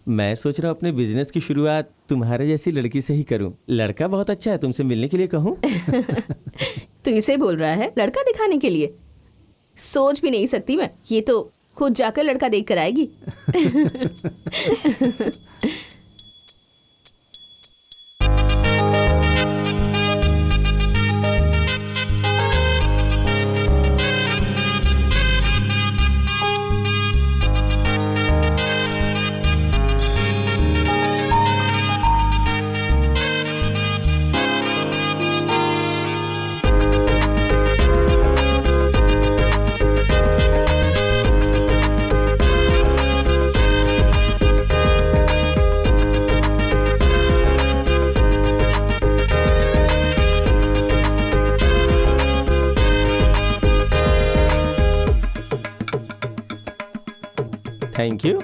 S13: मैं सोच रहा हूँ अपने बिजनेस की शुरुआत तुम्हारे जैसी लड़की से ही करूँ। लड़का बहुत अच्छा है, तुमसे मिलने के लिए कहूँ?
S1: तू इसे बोल रहा है लड़का दिखाने के लिए? सोच भी नहीं सकती मैं। ये तो खुद जाकर लड़का देख कर आएगी।
S13: Thank you.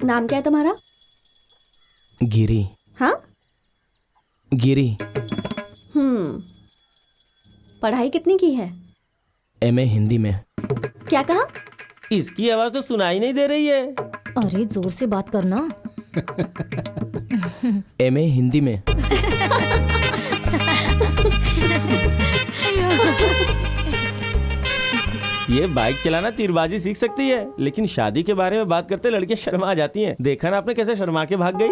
S3: नाम क्या है तुम्हारा?
S2: गिरी।
S3: हाँ,
S2: गिरी।
S3: पढ़ाई कितनी की है?
S2: MA हिंदी में।
S3: क्या कहा?
S13: इसकी आवाज तो सुनाई नहीं दे रही है।
S9: अरे जोर से बात करना।
S2: MA हिंदी में।
S13: ये बाइक चलाना तीरबाजी सीख सकती है, लेकिन शादी के बारे में बात करते लड़कियां शर्मा जाती हैं। देखा ना आपने कैसे शर्मा के भाग गई?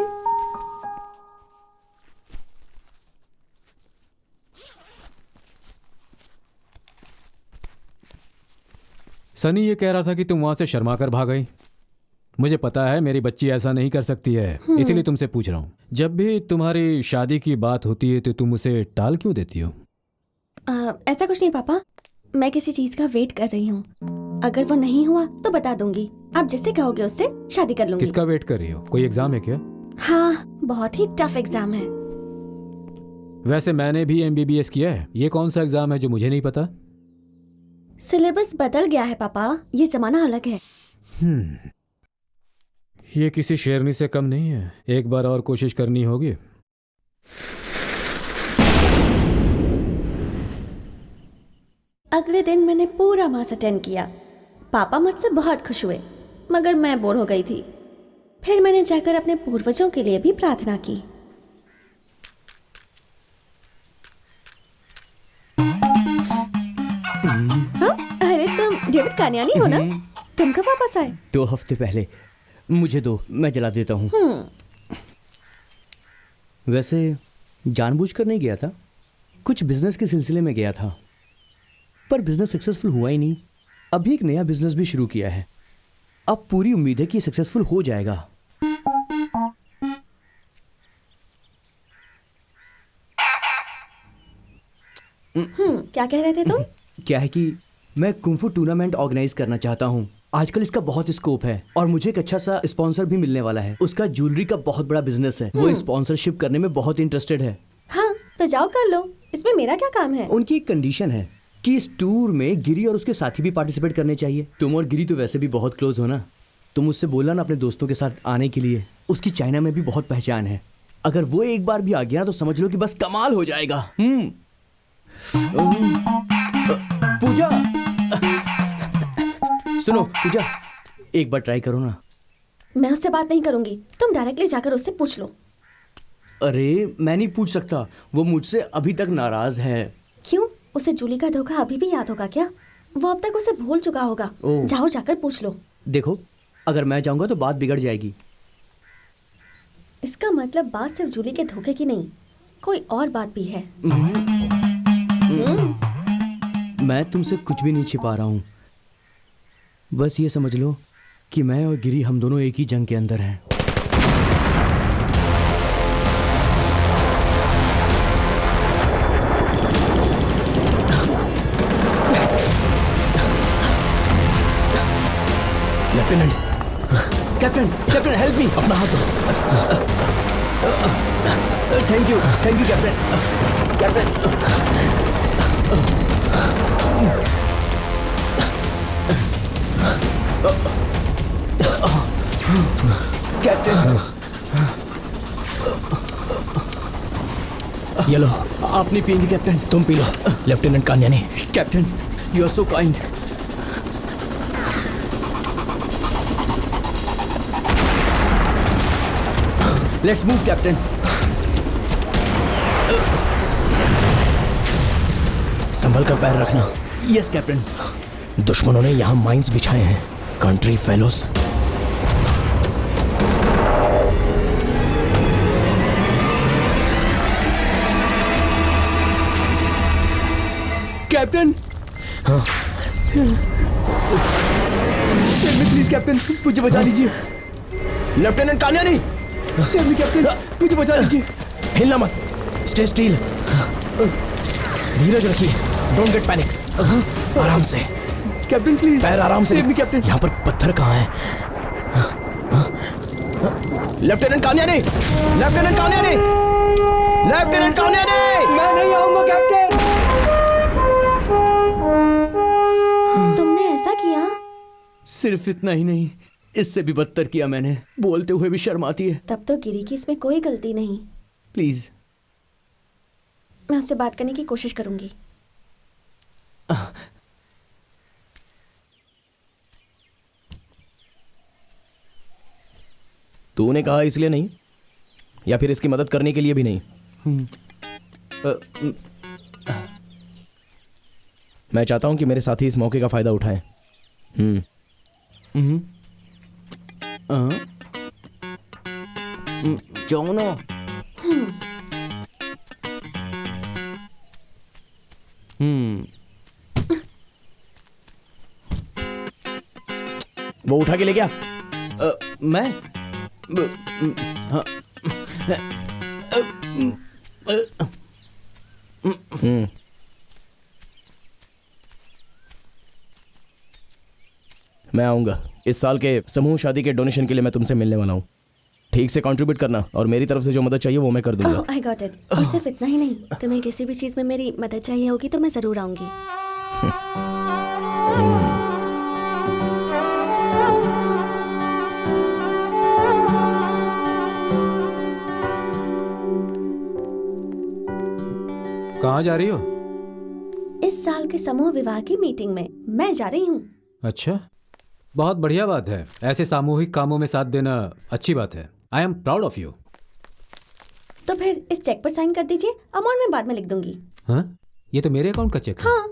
S4: सनी ये कह रहा था कि तुम वहां से शर्मा कर भाग गई। मुझे पता है मेरी बच्ची ऐसा नहीं कर सकती है, इसीलिए तुमसे पूछ रहा हूँ। जब भी तुम्हारी शादी की बात होती है तो तुम उसे टाल क्यों देती हो?
S3: ऐसा कुछ नहीं पापा, मैं किसी चीज का वेट कर रही हूँ। अगर वो नहीं हुआ तो बता दूंगी। आप जिससे कहोगे उससे शादी कर लूंगी।
S4: किसका वेट कर रही हो? कोई एग्जाम है क्या?
S3: हाँ, बहुत ही टफ एग्जाम है।
S4: वैसे मैंने भी MBBS किया है। ये कौन सा एग्जाम है जो मुझे नहीं पता?
S3: सिलेबस बदल गया है पापा, ये जमाना अलग है।
S4: ये किसी शेरनी से कम नहीं है। एक बार और कोशिश करनी होगी।
S3: अगले दिन मैंने पूरा मास अटेंड किया। पापा मुझसे बहुत खुश हुए, मगर मैं बोर हो गई थी। फिर मैंने जाकर अपने पूर्वजों के लिए भी प्रार्थना की। कान्यानी हो ना? तुम कब वापस आए?
S6: 2 हफ्ते पहले। मुझे दो, मैं जला देता हूँ। वैसे जानबूझकर नहीं गया था, कुछ बिजनेस के सिलसिले में गया था, पर बिजनेस सक्सेसफुल हुआ ही नहीं। अभी एक नया बिजनेस भी शुरू किया है, अब पूरी उम्मीद है कि सक्सेसफुल हो जाएगा।
S3: क्या कह रहे थे तुम?
S6: क्या है कि मैं कुंफू टूर्नामेंट ऑर्गेनाइज करना चाहता हूँ। आजकल इसका बहुत स्कोप है और मुझे एक अच्छा सा स्पॉन्सर भी मिलने वाला है। उसका ज्वेलरी का बहुत बड़ा बिजनेस है, वो स्पॉन्सरशिप करने में बहुत इंटरेस्टेड है।
S3: हाँ तो जाओ कर लो, इसमें मेरा क्या काम है?
S6: उनकी एक कंडीशन है कि इस टूर में गिरी और उसके साथी भी पार्टिसिपेट करने चाहिए। तुम और गिरी तो वैसे भी बहुत क्लोज हो ना, तुम उससे बोलना ना अपने दोस्तों के साथ आने के लिए। उसकी चाइना में भी बहुत पहचान है, अगर वो एक बार भी आ गया तो समझ लो कि बस कमाल हो जाएगा। पूजा, सुनो पूजा, एक बार ट्राई करो ना।
S3: मैं उससे बात नहीं करूंगी, तुम डायरेक्टली जाकर उससे पूछ लो।
S6: अरे मैं नहीं पूछ सकता, वो मुझसे अभी तक नाराज है।
S3: क्यों? उसे जूली का धोखा अभी भी याद होगा क्या? वो अब तक उसे भूल चुका होगा। जाओ जाकर पूछ लो।
S6: देखो, अगर मैं जाऊंगा तो बात बिगड़ जाएगी।
S3: इसका मतलब बात सिर्फ जूली के धोखे की नहीं, कोई और बात भी है।
S6: मैं तुमसे कुछ भी नहीं छिपा रहा हूँ, बस ये समझ लो कि मैं और गिरी हम दोनों एक ही जंग के अंदर हैं।
S2: Lieutenant,
S6: captain, captain help me.
S2: अपना हाथ दो।
S6: Thank you captain. कैप्टन,
S2: ये लो।
S6: आप नहीं पिएंगे कैप्टन?
S2: तुम पी लो। लेफ्टिनेंट कान्यानी।
S6: Captain, you are so kind. Let's move captain.
S2: संभल कर पैर रखना।
S6: Yes captain.
S2: दुश्मनों ने यहाँ माइंस बिछाए हैं, कंट्री फेलोस।
S6: कैप्टन,
S2: हाँ।
S6: प्लीज कैप्टन, मुझे बचा लीजिए।
S2: लेफ्टिनेंट कान्यानी,
S6: सेव मी कैप्टन, मुझे बचा लीजिए।
S2: हिलना मत, स्टे स्टिल। धीरज रखिए, डोंट गेट पैनिक। आराम से
S6: कैप्टन, प्लीज
S2: पैर आराम से।
S6: Save me captain.
S2: यहाँ पर पत्थर कहाँ है? लेफ्टिनेंट कान्यानी, लेफ्टिनेंट कान्यानी, लेफ्टिनेंट कान्यानी।
S6: मैं नहीं आऊंगा कैप्टन।
S3: तुमने ऐसा किया?
S6: सिर्फ इतना ही नहीं, इससे भी बदतर किया मैंने। बोलते हुए भी शर्म आती है।
S3: तब तो गिरी की इसमें कोई गलती नहीं।
S6: प्लीज।
S3: मैं उससे बात करने की कोशिश करूंगी।
S2: तूने कहा इसलिए नहीं, या फिर इसकी मदद करने के लिए भी नहीं? मैं चाहता हूं कि मेरे साथी इस मौके का फायदा उठाएं।
S6: जाओ ना।
S2: वो उठा के ले गया।
S6: मैं
S2: मैं आऊंगा। इस साल के समूह शादी के डोनेशन के लिए मैं तुमसे मिलने वाला हूँ। ठीक से कंट्रीब्यूट करना और मेरी तरफ से जो मदद चाहिए वो मैं कर दूंगा।
S3: I got it. और सिर्फ इतना ही नहीं, तुम्हें किसी भी चीज में मेरी मदद चाहिए होगी तो मैं जरूर आऊंगी।
S4: कहाँ जा रही हो?
S3: इस साल के समूह विवाह की मीटिंग में मैं जा रही हूँ।
S4: अच्छा, बहुत बढ़िया बात है। ऐसे सामूहिक कामों में साथ देना अच्छी बात है। I am proud of you.
S3: तो फिर इस चेक पर साइन कर दीजिए, अमाउंट मैं बाद में लिख दूंगी।
S4: हाँ, ये तो मेरे अकाउंट का चेक है।
S3: हाँ।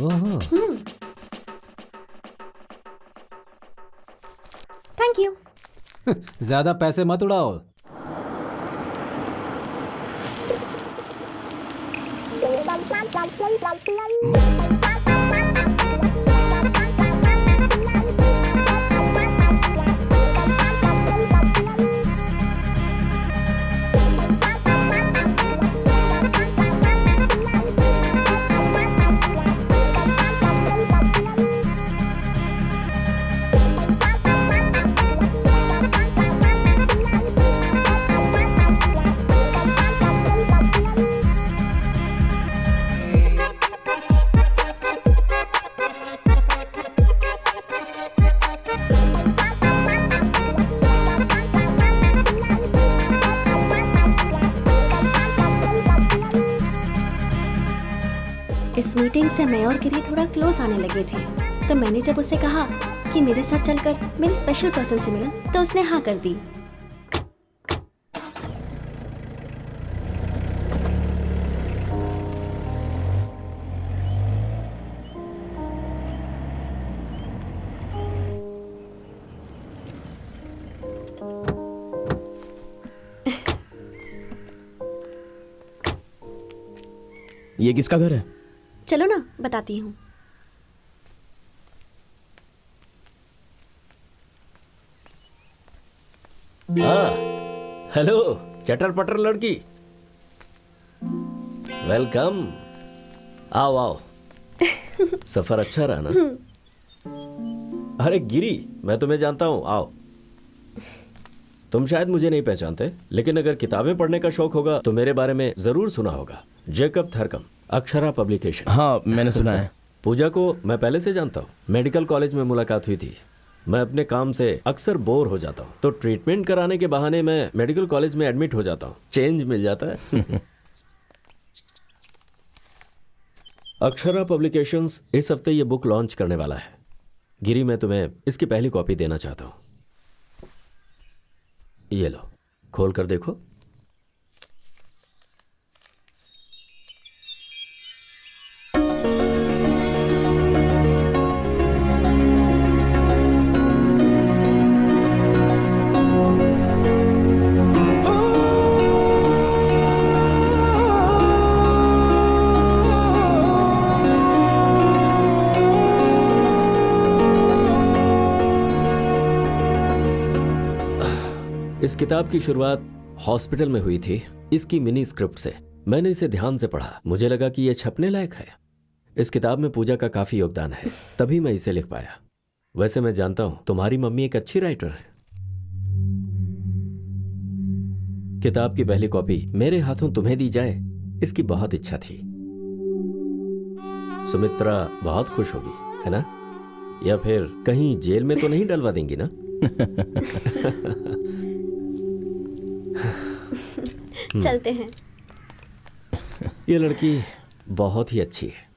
S4: ओहो।
S3: Thank you.
S4: ज्यादा पैसे मत उड़ाओ।
S3: इस मीटिंग से मैं और गिरी थोड़ा क्लोज आने लगे थे, तो मैंने जब उसे कहा कि मेरे साथ चलकर मेरे स्पेशल पर्सन से मिला, तो उसने हाँ कर दी।
S2: ये किसका घर है?
S3: चलो ना बताती हूँ।
S14: हाँ, हेलो चटर पटर लड़की, वेलकम। आओ आओ। सफर अच्छा रहा ना? अरे गिरी, मैं तुम्हें जानता हूँ, आओ। तुम शायद मुझे नहीं पहचानते, लेकिन अगर किताबें पढ़ने का शौक होगा तो मेरे बारे में जरूर सुना होगा। Jacob Tharakam, Akshara publication.
S2: हाँ, मैंने सुना है।
S14: पूजा को मैं पहले से जानता हूँ, मेडिकल कॉलेज में मुलाकात हुई थी। मैं अपने काम से अक्सर बोर हो जाता हूँ, तो ट्रीटमेंट कराने के बहाने मैं मेडिकल कॉलेज में एडमिट हो जाता हूँ, चेंज मिल जाता है। अक्षरा पब्लिकेशंस इस हफ्ते ये बुक लॉन्च करने वाला है। गिरी, मैं तुम्हें इसकी पहली कॉपी देना चाहता हूँ। ये लो, खोल कर देखो। इस किताब की शुरुआत हॉस्पिटल में हुई थी, इसकी मिनी स्क्रिप्ट से। मैंने इसे ध्यान से पढ़ा, मुझे लगा कि यह छपने लायक है। इस किताब में पूजा का काफी योगदान है, तभी मैं इसे लिख पाया। वैसे मैं जानता हूं तुम्हारी मम्मी एक अच्छी राइटर है। किताब की पहली कॉपी मेरे हाथों तुम्हें दी जाए, इसकी बहुत इच्छा थी। सुमित्रा बहुत खुश होगी, है ना? या फिर कहीं जेल में तो नहीं डलवा देंगी ना?
S3: चलते हैं।
S14: ये लड़की बहुत ही अच्छी है।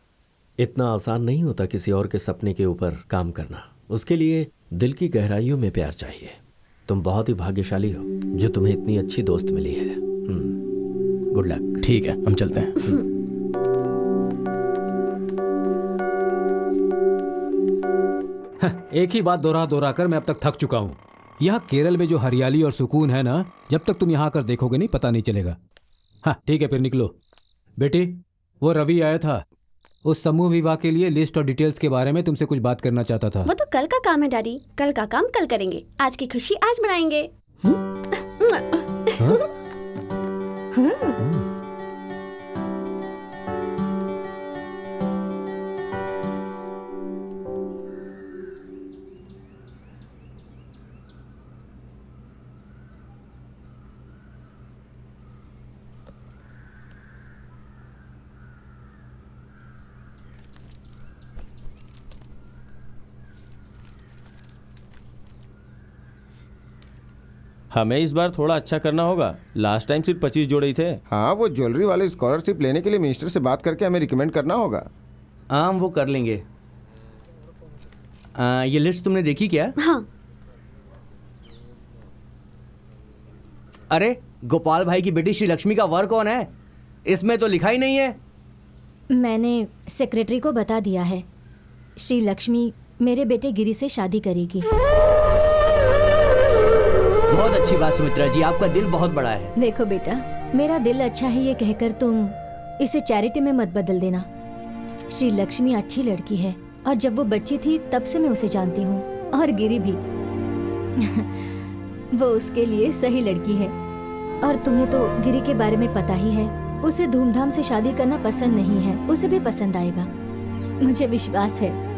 S14: इतना आसान नहीं होता किसी और के सपने के ऊपर काम करना। उसके लिए दिल की गहराइयों में प्यार चाहिए। तुम बहुत ही भाग्यशाली हो जो तुम्हें इतनी अच्छी दोस्त मिली है। Good luck.
S2: ठीक है, हम चलते हैं।
S4: एक ही बात दोहरा दोहरा कर मैं अब तक थक चुका हूँ। यहाँ केरल में जो हरियाली और सुकून है ना, जब तक तुम यहाँ आकर देखोगे नहीं पता नहीं चलेगा। हाँ ठीक है, फिर निकलो। बेटी, वो रवि आया था, उस समूह विवाह के लिए लिस्ट और डिटेल्स के बारे में तुमसे कुछ बात करना चाहता था।
S3: वो तो कल का काम है डैडी, कल का काम कल करेंगे। आज की खुशी आज मनाएंगे।
S13: हमें इस बार थोड़ा अच्छा करना होगा। लास्ट टाइम सिर्फ 25 जोड़े ही थे।
S5: हाँ, वो ज्वेलरी वाले स्कॉलरशिप लेने के लिए मिनिस्टर से बात करके हमें रिकमेंड करना होगा।
S6: हम वो कर लेंगे। ये लिस्ट तुमने देखी क्या?
S3: हाँ।
S6: अरे गोपाल भाई की बेटी श्री लक्ष्मी का वर कौन है? इसमें तो लिखा ही नहीं है।
S9: मैंने सेक्रेटरी को बता दिया है। श्री लक्ष्मी मेरे बेटे गिरी से शादी करेगी।
S6: बहुत अच्छी बात सुमित्रा जी, आपका दिल बहुत बड़ा है।
S9: देखो बेटा, मेरा दिल अच्छा है ये कहकर तुम इसे चैरिटी में मत बदल देना। श्री लक्ष्मी अच्छी लड़की है और जब वो बच्ची थी तब से मैं उसे जानती हूँ, और गिरी भी। वो उसके लिए सही लड़की है। और तुम्हें तो गिरी के बारे में पता ही है, उसे धूमधाम से शादी करना पसंद नहीं है। उसे भी पसंद आएगा, मुझे विश्वास है।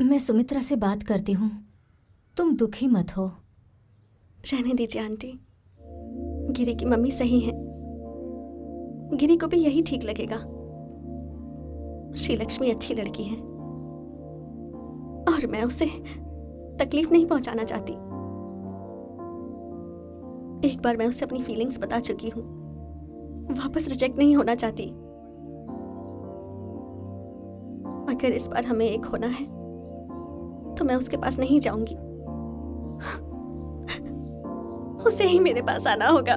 S9: मैं सुमित्रा से बात करती हूँ, तुम दुखी मत हो।
S3: रहने दीजिए आंटी, गिरी की मम्मी सही है, गिरी को भी यही ठीक लगेगा। श्री लक्ष्मी अच्छी लड़की है और मैं उसे तकलीफ नहीं पहुंचाना चाहती। एक बार मैं उसे अपनी फीलिंग्स बता चुकी हूँ, वापस रिजेक्ट नहीं होना चाहती। अगर इस बार हमें एक होना है तो मैं उसके पास नहीं जाऊंगी, उसे ही मेरे पास आना होगा।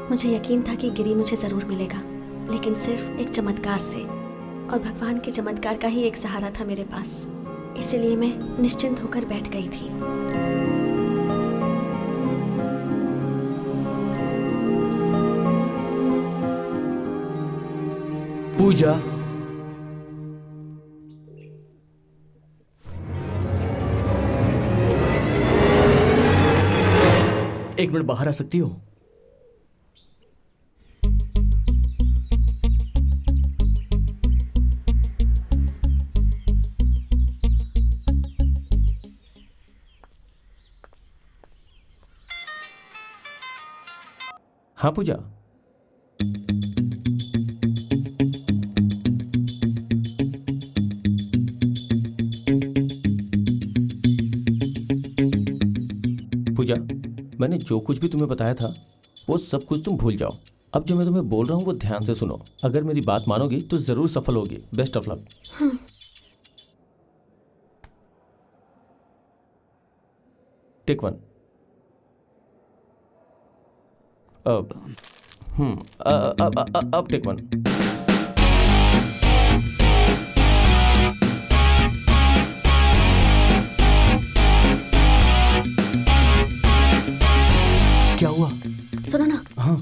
S3: मुझे यकीन था कि गिरी मुझे जरूर मिलेगा, लेकिन सिर्फ एक चमत्कार से, और भगवान के चमत्कार का ही एक सहारा था मेरे पास। इसीलिए मैं निश्चिंत होकर बैठ गई थी।
S6: पूजा, एक मिनट बाहर आ सकती हो?
S13: हाँ पूजा, पूजा, मैंने जो कुछ भी तुम्हें बताया था वो सब कुछ तुम भूल जाओ। अब जो मैं तुम्हें बोल रहा हूँ वो ध्यान से सुनो। अगर मेरी बात मानोगी तो जरूर सफल होगी। Best of luck. Take one. अब टेक वन।
S6: क्या हुआ?
S3: सुनो ना।
S6: हाँ।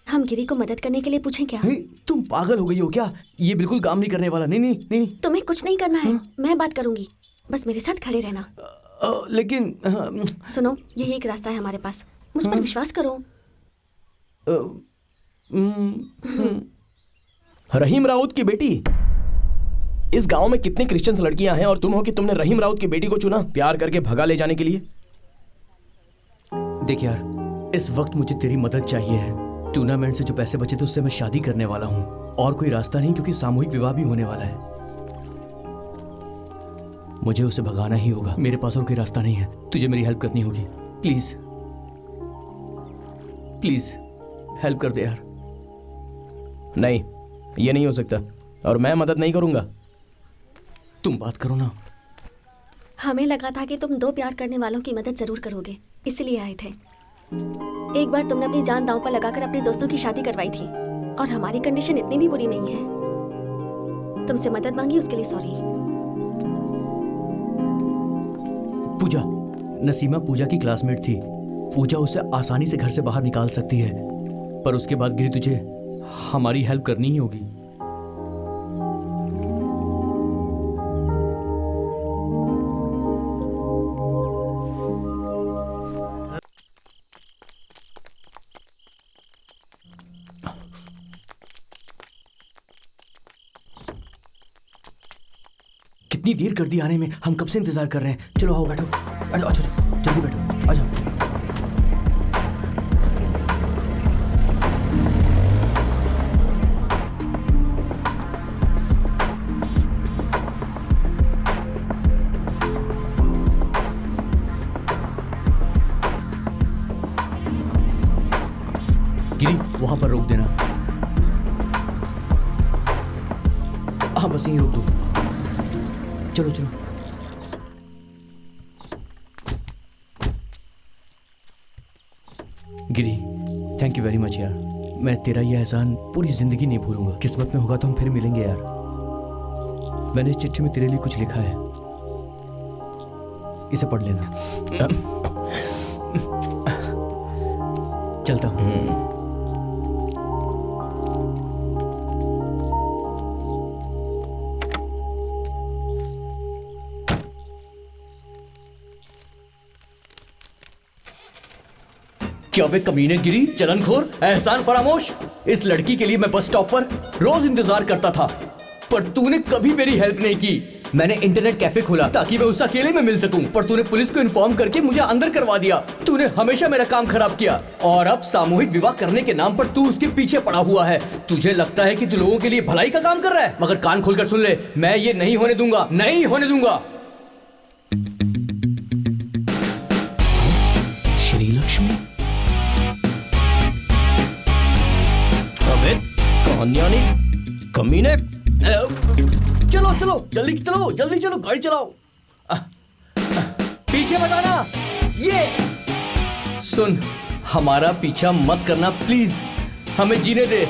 S3: हम गिरी को मदद करने के लिए पूछें क्या?
S6: तुम पागल हो गई हो क्या? ये बिल्कुल काम नहीं करने वाला। नहीं नहीं नहीं।
S3: तुम्हें कुछ नहीं करना है। मैं बात करूंगी, बस मेरे साथ खड़े रहना।
S6: लेकिन
S3: सुनो, यही एक रास्ता है हमारे पास, मुझ पर विश्वास करो।
S2: रहीम राउत की बेटी? इस गांव में कितनी क्रिश्चियन लड़कियां हैं और तुम हो कि तुमने रहीम राउत की बेटी को चुना प्यार करके भगा ले जाने के लिए।
S6: देख यार, इस वक्त मुझे तेरी मदद चाहिए है। टूर्नामेंट से जो पैसे बचे थे उससे मैं शादी करने वाला हूँ, और कोई रास्ता नहीं क्योंकि सामूहिक विवाह भी होने वाला है। मुझे उसे भगाना ही होगा, मेरे पास और कोई रास्ता नहीं है। तुझे मेरी हेल्प करनी होगी। प्लीज प्लीज हेल्प कर दे यार।
S2: नहीं, ये नहीं हो सकता और मैं मदद नहीं करूंगा।
S6: तुम बात करो ना।
S3: हमें लगा था कि तुम दो प्यार करने वालों की मदद जरूर करोगे, इसलिए आए थे। एक बार तुमने अपनी जान दांव पर लगाकर अपने दोस्तों की शादी करवाई थी और हमारी कंडीशन इतनी भी बुरी नहीं है। तुमसे मदद मांगी, उसके लिए सॉरी।
S6: पूजा, नसीमा पूजा की क्लासमेट थी। पूजा उसे आसानी से घर से बाहर निकाल सकती है, पर उसके बाद गिरी तुझे हमारी हेल्प करनी ही होगी। कितनी देर कर दी आने में, हम कब से इंतजार कर रहे हैं। चलो आओ बैठो, अच्छा जल्दी बैठो, आ जाओ। गिरी, वहां पर रोक देना। हाँ बस यहीं रोक दो। चलो चलो। गिरी, थैंक यू वेरी मच यार। मैं तेरा ये एहसान पूरी जिंदगी नहीं भूलूंगा। किस्मत में होगा तो हम फिर मिलेंगे यार। मैंने इस चिट्ठी में तेरे लिए कुछ लिखा है, इसे पढ़ लेना। चलता हूँ। क्या वे कमीने गिरी, चलनखोर, एहसान फरामोश। इस लड़की के लिए मैं बस स्टॉप पर रोज इंतजार करता था, पर तूने कभी मेरी हेल्प नहीं की। मैंने इंटरनेट कैफे खोला ताकि मैं उसे अकेले में मिल सकूं, पर तूने पुलिस को इन्फॉर्म करके मुझे अंदर करवा दिया। तूने हमेशा मेरा काम खराब किया और अब सामूहिक विवाह करने के नाम पर तू उसके पीछे पड़ा हुआ है। तुझे लगता है कि तू लोगों के लिए भलाई का काम कर रहा है, मगर कान खोलकर सुन ले, मैं ये नहीं होने दूंगा, नहीं होने दूंगा। श्रीलक्ष्मी,
S2: कहानियां नहीं, कमीने। चलो चलो जल्दी चलो, जल्दी चलो, गाड़ी चलाओ। पीछे मत आना। ये सुन, हमारा पीछा मत करना प्लीज, हमें जीने दे।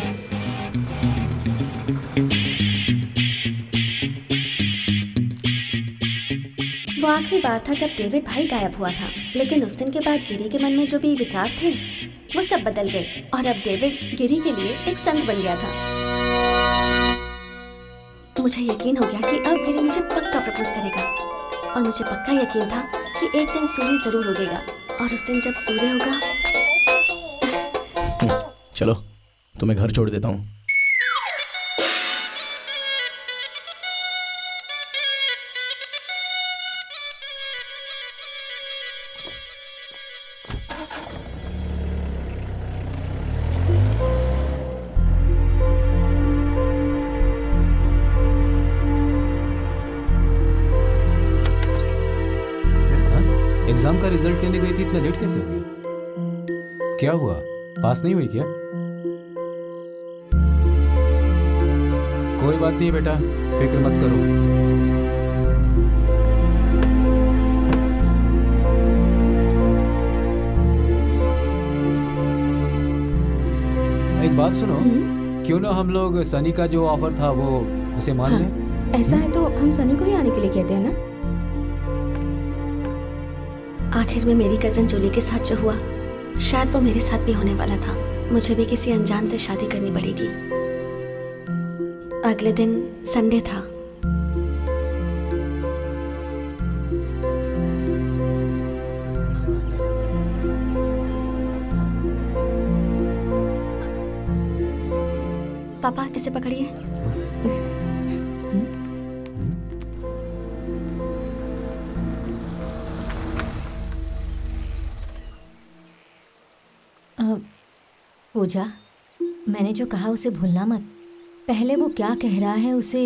S3: वो आखिरी बार था जब डेविड भाई गायब हुआ था, लेकिन उस दिन के बाद गिरी के मन में जो भी विचार थे वो सब बदल गए और अब डेविड गिरी के लिए एक संत बन गया था। मुझे यकीन हो गया कि अब गिरी मुझे पक्का प्रपोज करेगा और मुझे पक्का यकीन था कि एक दिन सूर्य जरूर उगेगा और उस दिन जब सूर्य होगा।
S2: चलो तुम्हें घर छोड़ देता हूँ।
S4: एग्जाम का रिजल्ट लेने गई थी, इतना लेट कैसे हो गया? क्या हुआ, पास नहीं हुई क्या? कोई बात नहीं बेटा, फिक्र मत करो। एक बात सुनो, क्यों ना हम लोग सनी का जो ऑफर था वो उसे मान लें?
S1: ऐसा है तो हम सनी को ही आने के लिए कहते हैं ना।
S3: आखिर में मेरी कजन जूली के साथ जो हुआ, शायद वो मेरे साथ भी होने वाला था। मुझे भी किसी अनजान से शादी करनी पड़ेगी। अगले दिन संडे था। पापा इसे पकड़िए।
S9: पूजा, मैंने जो कहा उसे भूलना मत। पहले वो क्या कह रहा है उसे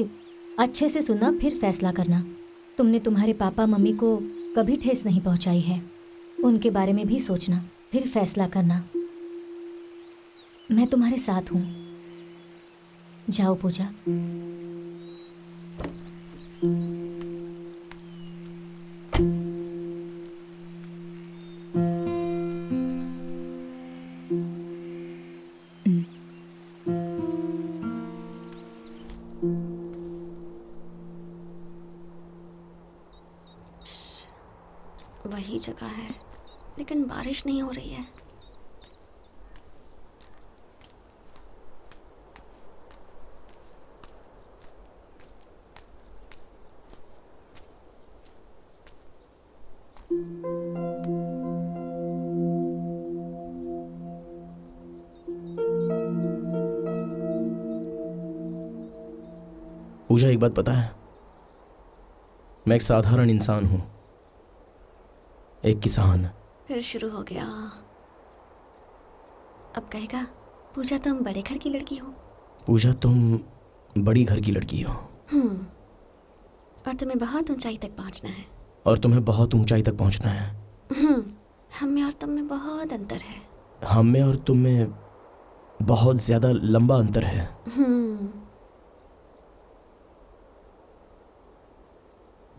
S9: अच्छे से सुनना, फिर फैसला करना। तुमने तुम्हारे पापा मम्मी को कभी ठेस नहीं पहुंचाई है, उनके बारे में भी सोचना, फिर फैसला करना। मैं तुम्हारे साथ हूँ। जाओ पूजा।
S3: जगह है, लेकिन बारिश नहीं हो रही है।
S2: पूजा, एक बात पता है, मैं एक साधारण इंसान हूं, एक किसान।
S3: फिर शुरू हो गया। अब कहेगा पूजा तुम बड़े घर की लड़की हो।
S2: पूजा, तुम बड़ी घर की लड़की हो।
S3: और तुम्हें बहुत ऊंचाई तक पहुंचना है।
S2: और तुम्हें बहुत ऊंचाई तक पहुंचना है।
S3: हम में और तुम में बहुत अंतर है।
S2: हम में और तुम में बहुत ज्यादा लंबा अंतर है।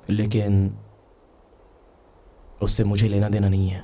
S2: लेकिन उससे मुझे लेना देना नहीं है।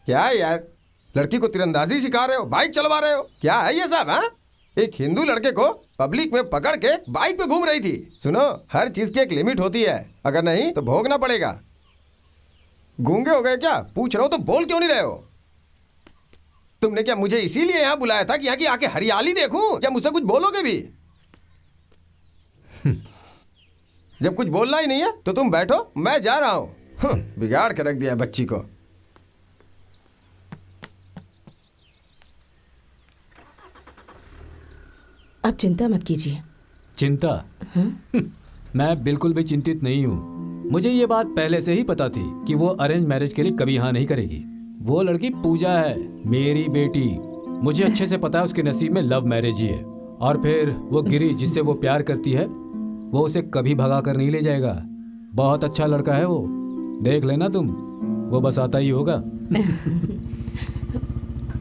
S5: क्या है यार, लड़की को तीरंदाजी सिखा रहे हो, बाइक चलवा रहे हो, क्या है ये सब? हाँ, एक हिंदू लड़के को पब्लिक में पकड़ के बाइक पे घूम रही थी। सुनो, हर चीज की एक लिमिट होती है, अगर नहीं तो भोगना पड़ेगा। गूंगे हो गए क्या? पूछ रहा हो तो बोल क्यों नहीं रहे हो? तुमने क्या मुझे इसीलिए यहाँ बुलाया था कि यहाँ की आके हरियाली देखूं, या मुझसे कुछ बोलोगे भी? जब कुछ बोलना ही नहीं है तो तुम बैठो, मैं जा रहा हूँ। बिगाड़ के रख दिया बच्ची को।
S1: अब चिंता मत कीजिए।
S4: चिंता? मैं बिल्कुल भी चिंतित नहीं हूँ। मुझे ये बात पहले से ही पता थी कि वो अरेंज मैरिज के लिए कभी हाँ नहीं करेगी। वो लड़की पूजा है, मेरी बेटी। मुझे अच्छे से पता है उसके नसीब में लव मैरिज ही है। और फिर वो गिरी जिससे वो प्यार करती है, वो उसे कभी भगा कर नहीं ले जाएगा। बहुत अच्छा लड़का है वो, देख लेना तुम, वो बस आता ही होगा।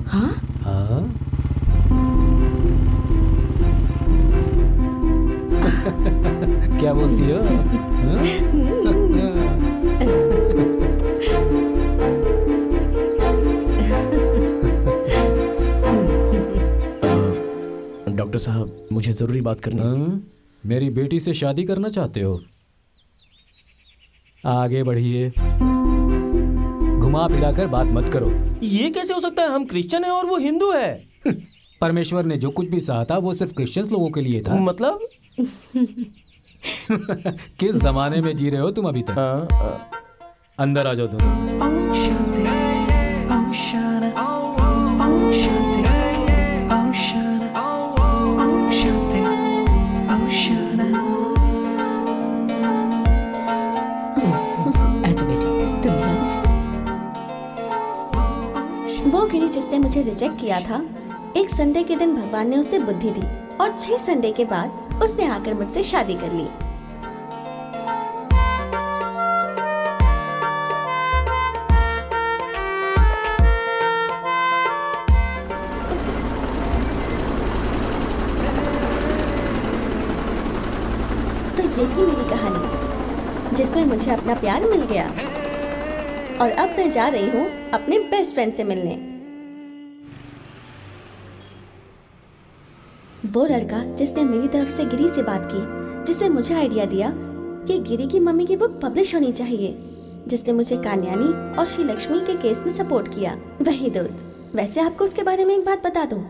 S1: हाँ?
S4: हाँ? क्या बोलती हो?
S2: डॉक्टर साहब, मुझे जरूरी बात करनी है।
S4: मेरी बेटी से शादी करना चाहते हो? आगे बढ़िए, घुमा फिरा कर बात मत करो।
S12: ये कैसे हो सकता है? हम क्रिश्चियन हैं और वो हिंदू है।
S4: परमेश्वर ने जो कुछ भी सहा था वो सिर्फ क्रिश्चियन लोगों के लिए था।
S12: मतलब?
S4: किस जमाने में जी रहे हो तुम अभी तक? अंदर आ जाओ दोनों।
S3: वो गिरी जिसने मुझे रिजेक्ट किया था, एक संडे के दिन भगवान ने उसे बुद्धि दी और 6 संडे के बाद उसने आकर मुझसे शादी कर ली। तो ये थी मेरी कहानी, जिसमें मुझे अपना प्यार मिल गया और अब मैं जा रही हूँ अपने बेस्ट फ्रेंड से मिलने। वो लड़का जिसने मेरी तरफ से गिरी से बात की, जिसने मुझे आइडिया दिया कि गिरी की मम्मी की बुक पब्लिश होनी चाहिए, जिसने मुझे कान्यानी और श्री लक्ष्मी के केस में सपोर्ट किया, वही दोस्त। वैसे आपको उसके बारे में एक बात बता दूं,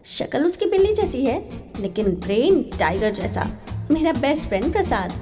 S3: शक्ल उसकी बिल्ली जैसी है लेकिन ब्रेन टाइगर जैसा। मेरा बेस्ट फ्रेंड प्रसाद।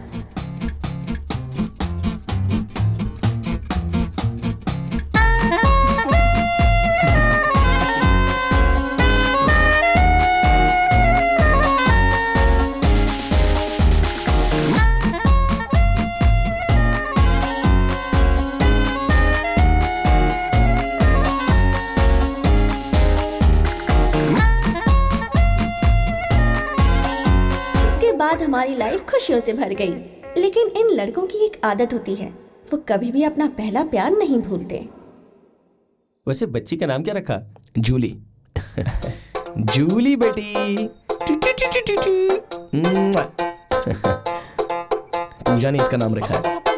S3: बाद हमारी लाइफ खुशियों से भर गई। लेकिन इन लड़कों की एक आदत होती है, वो कभी भी अपना पहला प्यार नहीं भूलते।
S13: वैसे बच्ची का नाम क्या रखा?
S2: जूली। जूली बेटी। पूजा ने इसका नाम रखा है।